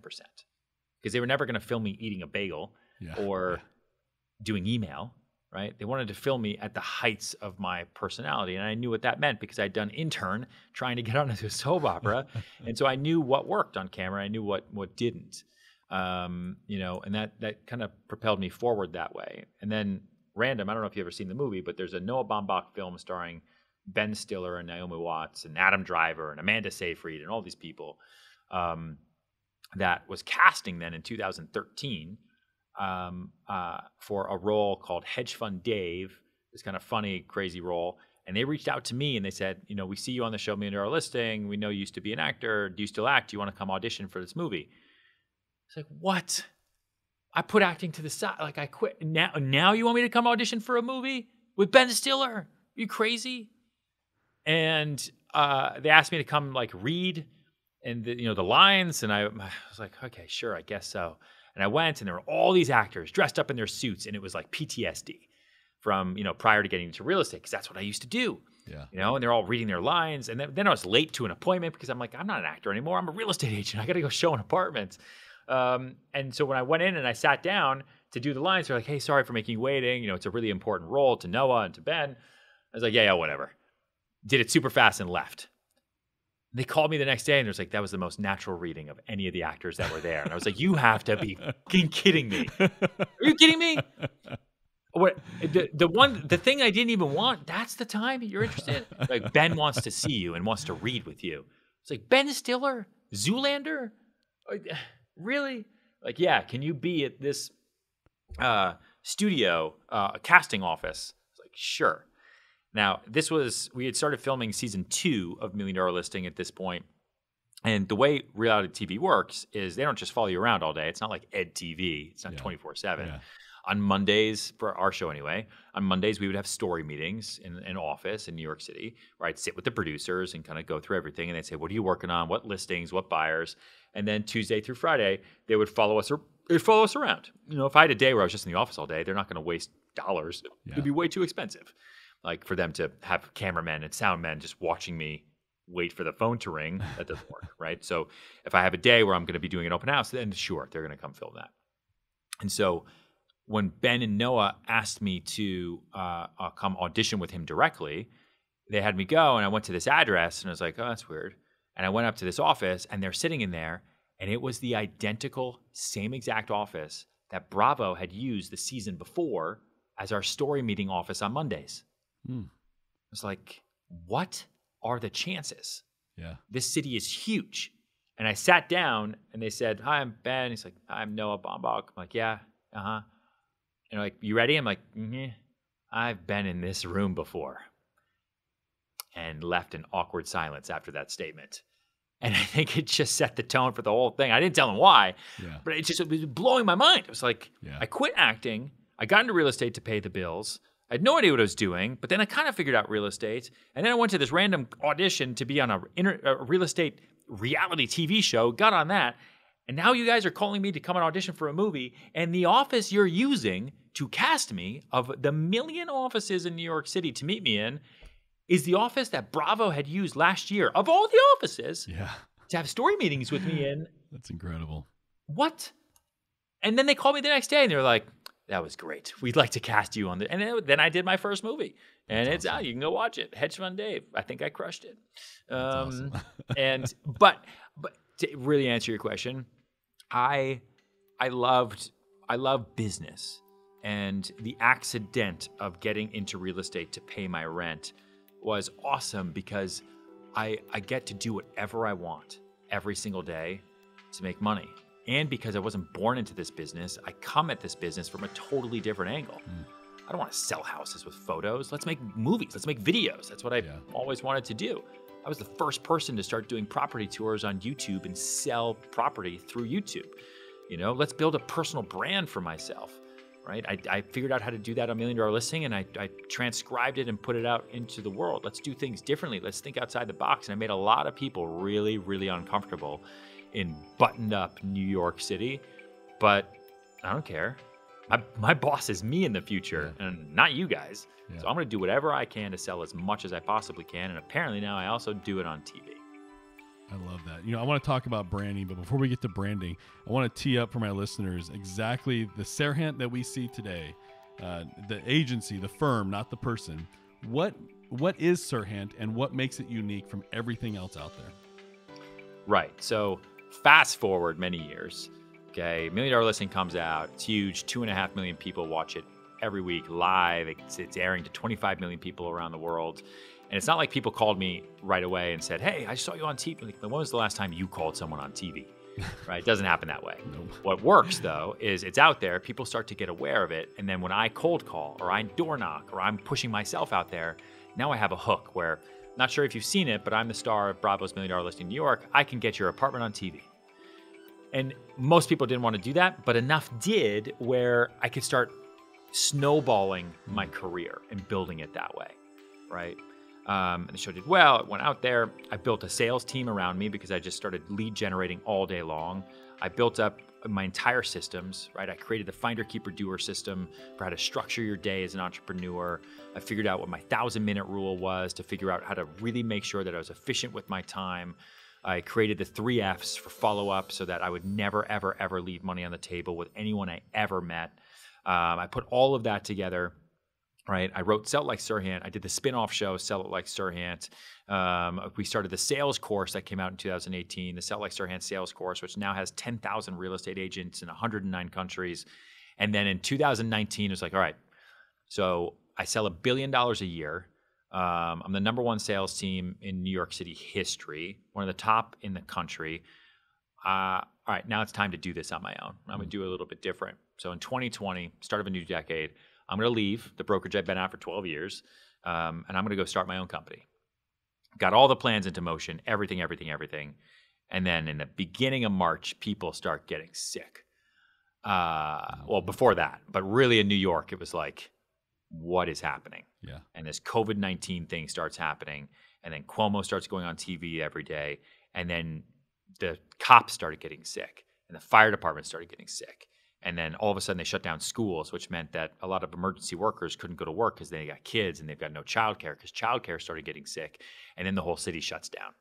because they were never going to film me eating a bagel or doing email. Right? They wanted to film me at the heights of my personality. And I knew what that meant because I'd done intern trying to get onto a soap opera. And so I knew what worked on camera. I knew what didn't, and that kind of propelled me forward that way. And then I don't know if you've ever seen the movie, but there's a Noah Baumbach film starring Ben Stiller and Naomi Watts and Adam Driver and Amanda Seyfried and all these people that was casting then in 2013 for a role called Hedge Fund Dave, this kind of funny, crazy role. And they reached out to me and they said, we see you on the show $1 Million Listing. We know you used to be an actor. Do you still act? Do you want to come audition for this movie? It's like, what? I put acting to the side. Like I quit. Now you want me to come audition for a movie with Ben Stiller? Are you crazy? And they asked me to come like read and the lines. And I was like, okay, sure, I guess so. And I went, and there were all these actors dressed up in their suits, and it was like PTSD from, prior to getting into real estate, because that's what I used to do. Yeah. And they're all reading their lines. And then I was late to an appointment because I'm like, I'm not an actor anymore. I'm a real estate agent. I got to go show an apartment. And so when I went in and I sat down to do the lines, they're like, hey, sorry for making you waiting. It's a really important role to Noah and to Ben. I was like, yeah, whatever. Did it super fast and left. They called me the next day and it was like, that was the most natural reading of any of the actors that were there. And I was like, you have to be fucking kidding me. Are you kidding me? What the thing I didn't even want, that's the time you're interested? Like Ben wants to see you and wants to read with you. It's like, Ben Stiller? Zoolander? Really? Like, yeah, can you be at this studio, casting office? It's like, sure. Now, we had started filming season 2 of $1 Million Listing at this point. And the way reality TV works is they don't just follow you around all day. It's not like Ed TV. It's not 24/7. Yeah. On Mondays, for our show anyway, on Mondays we would have story meetings in an office in New York City where I'd sit with the producers and kind of go through everything. And they'd say, what are you working on? What listings? What buyers? And then Tuesday through Friday, they would follow us around. If I had a day where I was just in the office all day, they're not going to waste dollars. Yeah. It'd be way too expensive. Like for them to have cameramen and soundmen just watching me wait for the phone to ring, that doesn't work, right? So if I have a day where I'm going to be doing an open house, then sure, they're going to come film that. And so when Ben and Noah asked me to come audition with him directly, they had me go, and I went to this address, and I was like, oh, that's weird. And I went up to this office, and they're sitting in there, and it was the identical, same exact office that Bravo had used the season before as our story meeting office on Mondays. I was like, what are the chances? Yeah. This city is huge. And I sat down and they said, hi, I'm Ben. He's like, I'm Noah Baumbach. I'm like, yeah, And they're like, you ready? I'm like, I've been in this room before. And left an awkward silence after that statement. And I think it just set the tone for the whole thing. I didn't tell them why, but it was blowing my mind. It was like, I quit acting. I got into real estate to pay the bills. I had no idea what I was doing, but then I kind of figured out real estate. And then I went to this random audition to be on a real estate reality TV show, got on that. And now you guys are calling me to come and audition for a movie. And the office you're using to cast me, of the million offices in New York City to meet me in, is the office that Bravo had used last year, of all the offices, to have story meetings with me in. That's incredible. What? And then they called me the next day, and they were like, that was great. We'd like to cast you on the. And then I did my first movie. And it's out. You can go watch it. Hedge Fund Dave. I think I crushed it. Awesome. But to really answer your question, I love business, and the accident of getting into real estate to pay my rent was awesome because I get to do whatever I want every single day to make money. And because I wasn't born into this business, I come at this business from a totally different angle. I don't want to sell houses with photos. Let's make movies. Let's make videos. That's what I always wanted to do. I was the first person to start doing property tours on YouTube and sell property through YouTube. Let's build a personal brand for myself, right? I figured out how to do that on $1 Million Listing, and I transcribed it and put it out into the world. Let's do things differently. Let's think outside the box. And I made a lot of people really, really uncomfortable in buttoned up New York City, but I don't care. My boss is me in the future and not you guys. So I'm going to do whatever I can to sell as much as I possibly can. And apparently now I also do it on TV. I love that. I want to talk about branding, but before we get to branding, I want to tee up for my listeners exactly the Serhant that we see today, the agency, the firm, not the person. What is Serhant, and what makes it unique from everything else out there? Right. So fast forward many years. Okay, $1 Million Listing comes out. It's huge. 2.5 million people watch it every week live. It's airing to 25 million people around the world. And it's not like people called me right away and said, hey, I saw you on TV. Like, when was the last time you called someone on TV? Right? It doesn't happen that way. Nope. What works, though, is it's out there. People start to get aware of it. And then when I cold call or I door knock or I'm pushing myself out there, now I have a hook where, not sure if you've seen it, but I'm the star of Bravo's $1 Million Listing New York. I can get your apartment on TV. And most people didn't want to do that, but enough did where I could start snowballing my career and building it that way, right? And the show did well. It went out there. I built a sales team around me because I just started lead generating all day long. I built up my entire systems, right? I created the finder, keeper, doer system for how to structure your day as an entrepreneur. I figured out what my 1,000-minute rule was to figure out how to really make sure that I was efficient with my time. I created the 3 Fs for follow-up so that I would never, ever, ever leave money on the table with anyone I ever met. I put all of that together, right? I wrote Sell It Like Serhant. I did the spin-off show, Sell It Like Serhant. We started the sales course that came out in 2018, the Sell It Like Serhant sales course, which now has 10,000 real estate agents in 109 countries. And then in 2019, it was like, all right, so I sell $1 billion a year. I'm the #1 sales team in New York City history, one of the top in the country. All right, now it's time to do this on my own. I'm going to do it a little bit different. So in 2020, start of a new decade, I'm going to leave the brokerage I've been at for 12 years, and I'm going to go start my own company. Got all the plans into motion, everything. And then in the beginning of March, people start getting sick. Well, before that, but really in New York, it was like, what is happening? Yeah. And this COVID-19 thing starts happening, and then Cuomo starts going on TV every day, and then the cops started getting sick, and the fire department started getting sick. And then all of a sudden they shut down schools, which meant that a lot of emergency workers couldn't go to work because they got kids and they've got no childcare because childcare started getting sick. And then the whole city shuts down.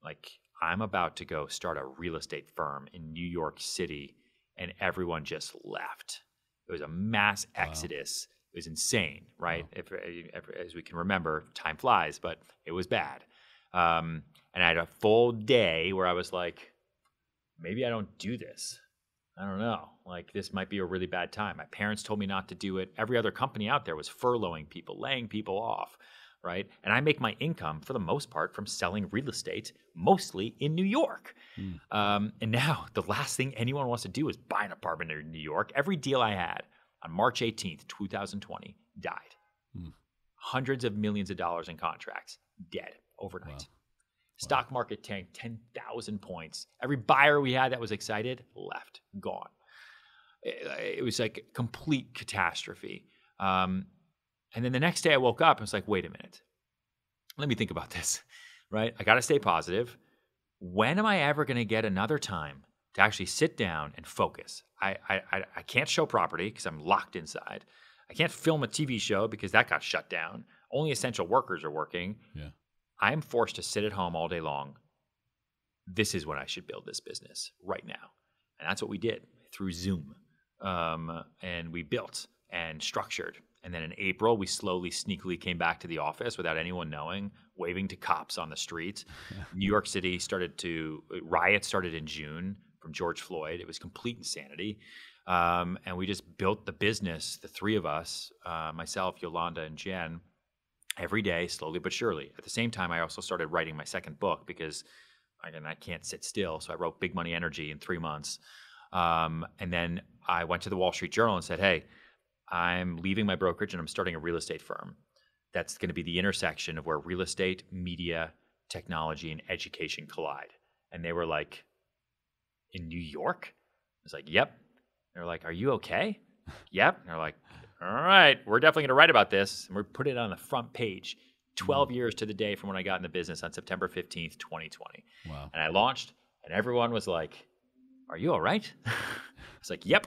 Like, I'm about to go start a real estate firm in New York City, and everyone just left. It was a mass exodus. Wow. It was insane, right? Wow. If, as we can remember, time flies, but it was bad. And I had a full day where I was like, maybe I don't do this. I don't know. Like, this might be a really bad time. My parents told me not to do it. Every other company out there was furloughing people, laying people off, right? And I make my income, for the most part, from selling real estate, mostly in New York. And now the last thing anyone wants to do is buy an apartment in New York. Every deal I had on March 18th, 2020, died. Hundreds of millions of dollars in contracts, dead overnight. Wow. Stock market tanked 10,000 points. Every buyer we had that was excited left, gone. It was like a complete catastrophe. And then the next day I woke up and was like, wait a minute. Let me think about this, right? I got to stay positive. When am I ever going to get another time to actually sit down and focus? I can't show property because I'm locked inside. I can't film a TV show because that got shut down. only essential workers are working. Yeah. I'm forced to sit at home all day long. This is when I should build this business right now. And that's what we did through Zoom. And we built and structured. And then in April, we slowly, sneakily came back to the office without anyone knowing, waving to cops on the streets. New York City riots started in June from George Floyd. It was complete insanity. And we just built the business, the three of us, myself, Yolanda, and Jen, every day, slowly but surely. At the same time, I also started writing my second book because I can't sit still. So I wrote Big Money Energy in 3 months. And then I went to the Wall Street Journal and said, hey, I'm leaving my brokerage and I'm starting a real estate firm. That's going to be the intersection of where real estate, media, technology, and education collide. And they were like, in New York? I was like, yep. They're like, are you okay? Yep. And they're like, all right, we're definitely going to write about this. And we put it on the front page. 12 years to the day from when I got in the business on September 15th, 2020. Wow. And I launched, and everyone was like, are you all right? I was like, yep.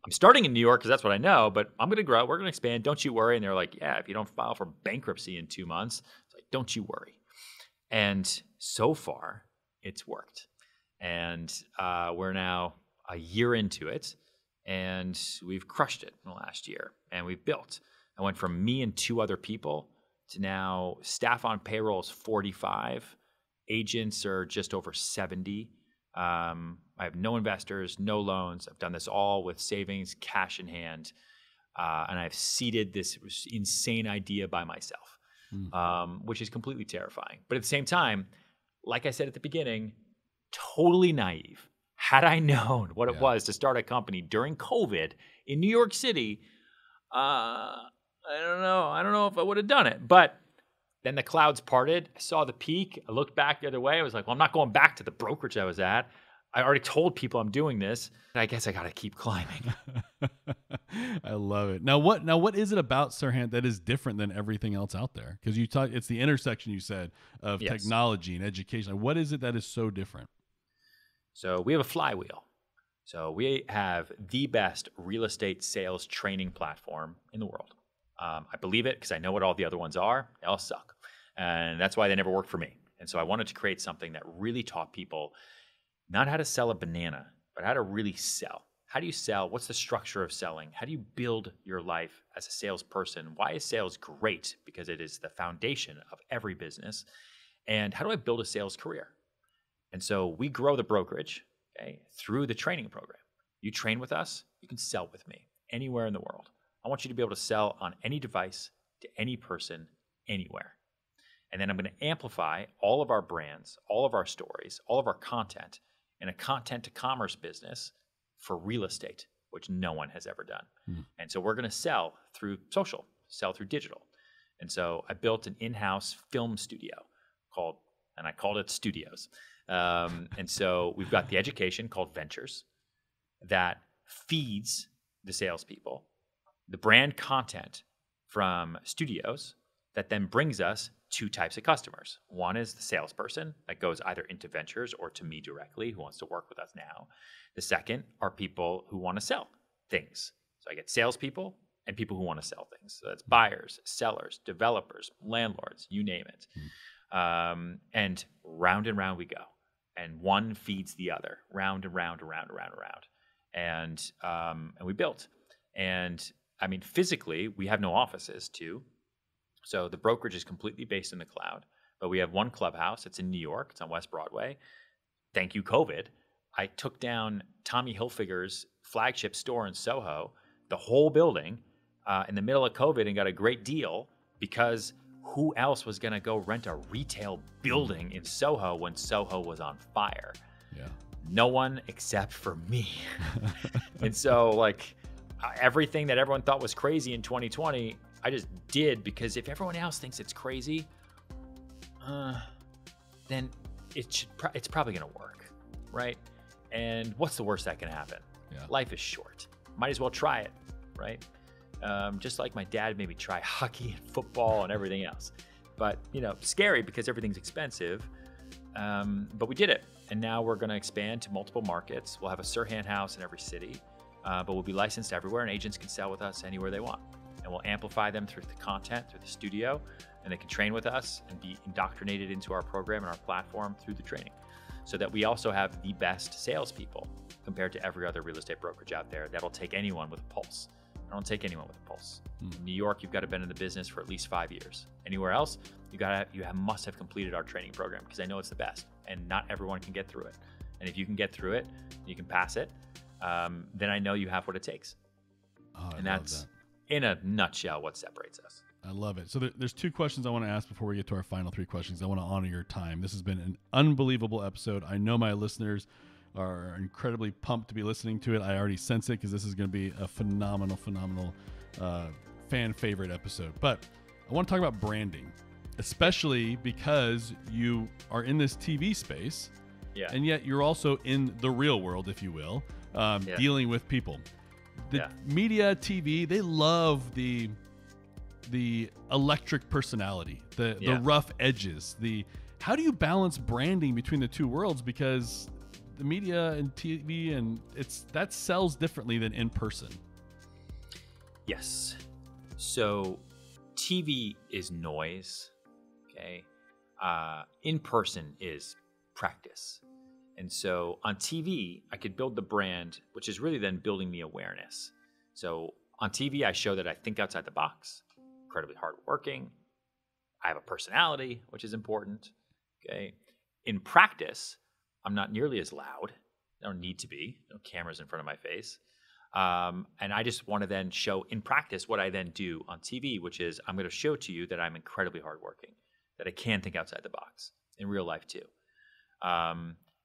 I'm starting in New York because that's what I know, but I'm going to grow. We're going to expand. Don't you worry. And they're like, yeah, if you don't file for bankruptcy in 2 months, it's like, don't you worry. And so far, it's worked. And we're now a year into it, and we've crushed it in the last year. And we've built. I went from me and 2 other people to now staff on payroll is 45. Agents are just over 70. I have no investors, no loans. I've done this all with savings, cash in hand. And I've seeded this insane idea by myself, which is completely terrifying. But at the same time, like I said at the beginning, totally naive. Had I known what it was to start a company during COVID in New York City, I don't know. I don't know if I would have done it. But then the clouds parted. I saw the peak. I looked back the other way. I was like, well, I'm not going back to the brokerage I was at. I already told people I'm doing this. I guess I got to keep climbing. I love it. Now what is it about Serhant that is different than everything else out there? Because it's the intersection, you said, of technology and education. What is it that is so different? So we have a flywheel. So we have the best real estate sales training platform in the world. I believe it because I know what all the other ones are. They all suck. And that's why they never worked for me. And so I wanted to create something that really taught people not how to sell a banana, but how to really sell. How do you sell? What's the structure of selling? How do you build your life as a salesperson? Why is sales great? Because it is the foundation of every business. And how do I build a sales career? And so we grow the brokerage through the training program. You train with us, you can sell with me anywhere in the world. I want you to be able to sell on any device to any person, anywhere. And then I'm going to amplify all of our brands, all of our stories, all of our content in a content to commerce business for real estate, which no one has ever done. And so we're going to sell through social, sell through digital. And so I built an in-house film studio and I called it Studios. And so we've got the education called Ventures that feeds the salespeople, the brand content from Studios that then brings us 2 types of customers. One is the salesperson that goes either into Ventures or to me directly, who wants to work with us now. The second are people who want to sell things. So I get salespeople and people who want to sell things. So that's buyers, sellers, developers, landlords, you name it. And round we go. And one feeds the other, round and round and round and round and round. And we built. And I mean, physically, we have no offices too. So the brokerage is completely based in the cloud. But we have one clubhouse. It's in New York. It's on West Broadway. Thank you, COVID. I took down Tommy Hilfiger's flagship store in Soho, the whole building, in the middle of COVID, and got a great deal because who else was going to go rent a retail building in Soho when Soho was on fire? Yeah. No one except for me. And so everything that everyone thought was crazy in 2020, I just did, because if everyone else thinks it's crazy, then it's probably going to work, right? And what's the worst that can happen? Yeah. Life is short. Might as well try it, right? Just like my dad made me try hockey and football and everything else. But, scary because everything's expensive. But we did it. And now we're going to expand to multiple markets. We'll have a Serhant house in every city, but we'll be licensed everywhere, and agents can sell with us anywhere they want. and we'll amplify them through the content, through the studio, and they can train with us and be indoctrinated into our program and our platform through the training, so that we also have the best salespeople compared to every other real estate brokerage out there that'll take anyone with a pulse. I don't take anyone with a pulse. In New York, you've got to been in the business for at least 5 years. Anywhere else, must have completed our training program, because I know it's the best, and not everyone can get through it. And if you can get through it, you can pass it, then I know you have what it takes. And that's, in a nutshell, what separates us. I love it. So there's 2 questions I want to ask before we get to our final 3 questions. I want to honor your time. This has been an unbelievable episode. I know my listeners are incredibly pumped to be listening to it. I already sense it, because this is going to be a phenomenal fan favorite episode. But I want to talk about branding, especially because you are in this TV space, and yet you're also in the real world, if you will, dealing with people. The media, TV, they love the electric personality, the rough edges. How do you balance branding between the 2 worlds? Because the media and TV, and that sells differently than in person. Yes. So TV is noise. Okay. In person is practice. And so on TV, I could build the brand, which is really then building the awareness. So on TV, I show that I think outside the box, incredibly hardworking. I have a personality, which is important. Okay. In practice, I'm not nearly as loud. I don't need to be. No cameras in front of my face. And I just want to then show in practice what I then do on TV, which is I'm going to show to you that I'm incredibly hardworking, that I can think outside the box in real life too.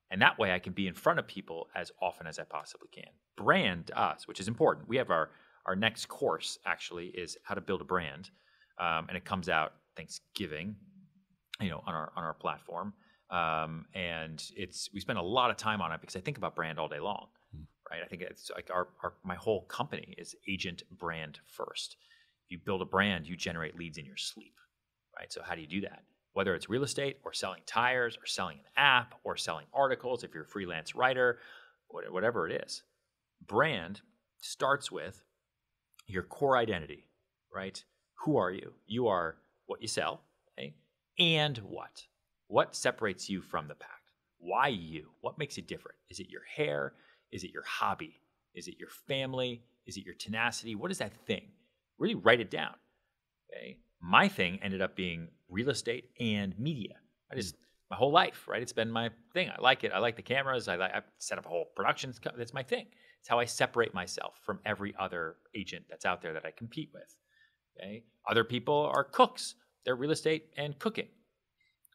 And that way I can be in front of people as often as I possibly can. Brand us, which is important. We have our next course actually is how to build a brand. And it comes out Thanksgiving, on our platform. And we spend a lot of time on it because I think about brand all day long, right? I think it's like my whole company is agent brand first. If you build a brand, you generate leads in your sleep, right? So how do you do that? Whether it's real estate or selling tires or selling an app or selling articles, if you're a freelance writer, whatever it is, brand starts with your core identity, right? Who are you? You are what you sell, okay? And what? What separates you from the pack? Why you? What makes you different? Is it your hair? Is it your hobby? Is it your family? Is it your tenacity? What is that thing? Really write it down. Okay. My thing ended up being real estate and media. My whole life, right? It's been my thing. I like it. I like the cameras. I set up a whole production. That's my thing. It's how I separate myself from every other agent that's out there that I compete with. Okay. Other people are cooks. They're real estate and cooking.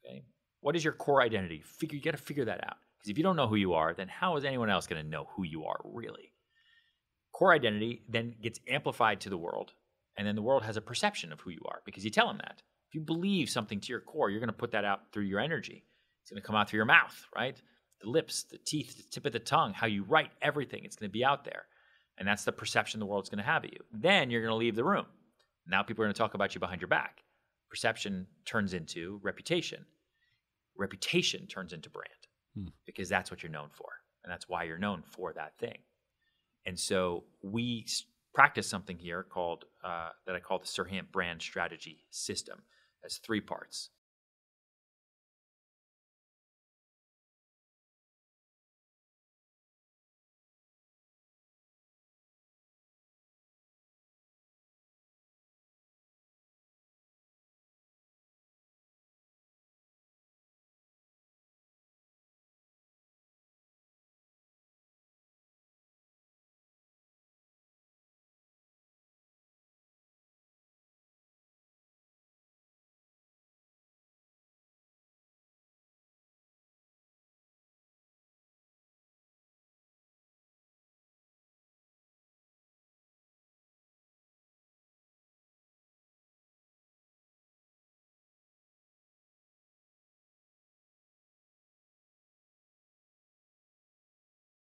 Okay. What is your core identity? You got to figure that out. Because if you don't know who you are, then how is anyone else going to know who you are really? Core identity then gets amplified to the world. And then the world has a perception of who you are because you tell them that. If you believe something to your core, you're going to put that out through your energy. It's going to come out through your mouth, right? The lips, the teeth, the tip of the tongue, how you write everything. It's going to be out there. And that's the perception the world's going to have of you. Then you're going to leave the room. Now people are going to talk about you behind your back. Perception turns into reputation. Reputation turns into brand because that's what you're known for. And that's why you're known for that thing. And so we practice something here called that I call the Serhant brand strategy system. That's 3 parts.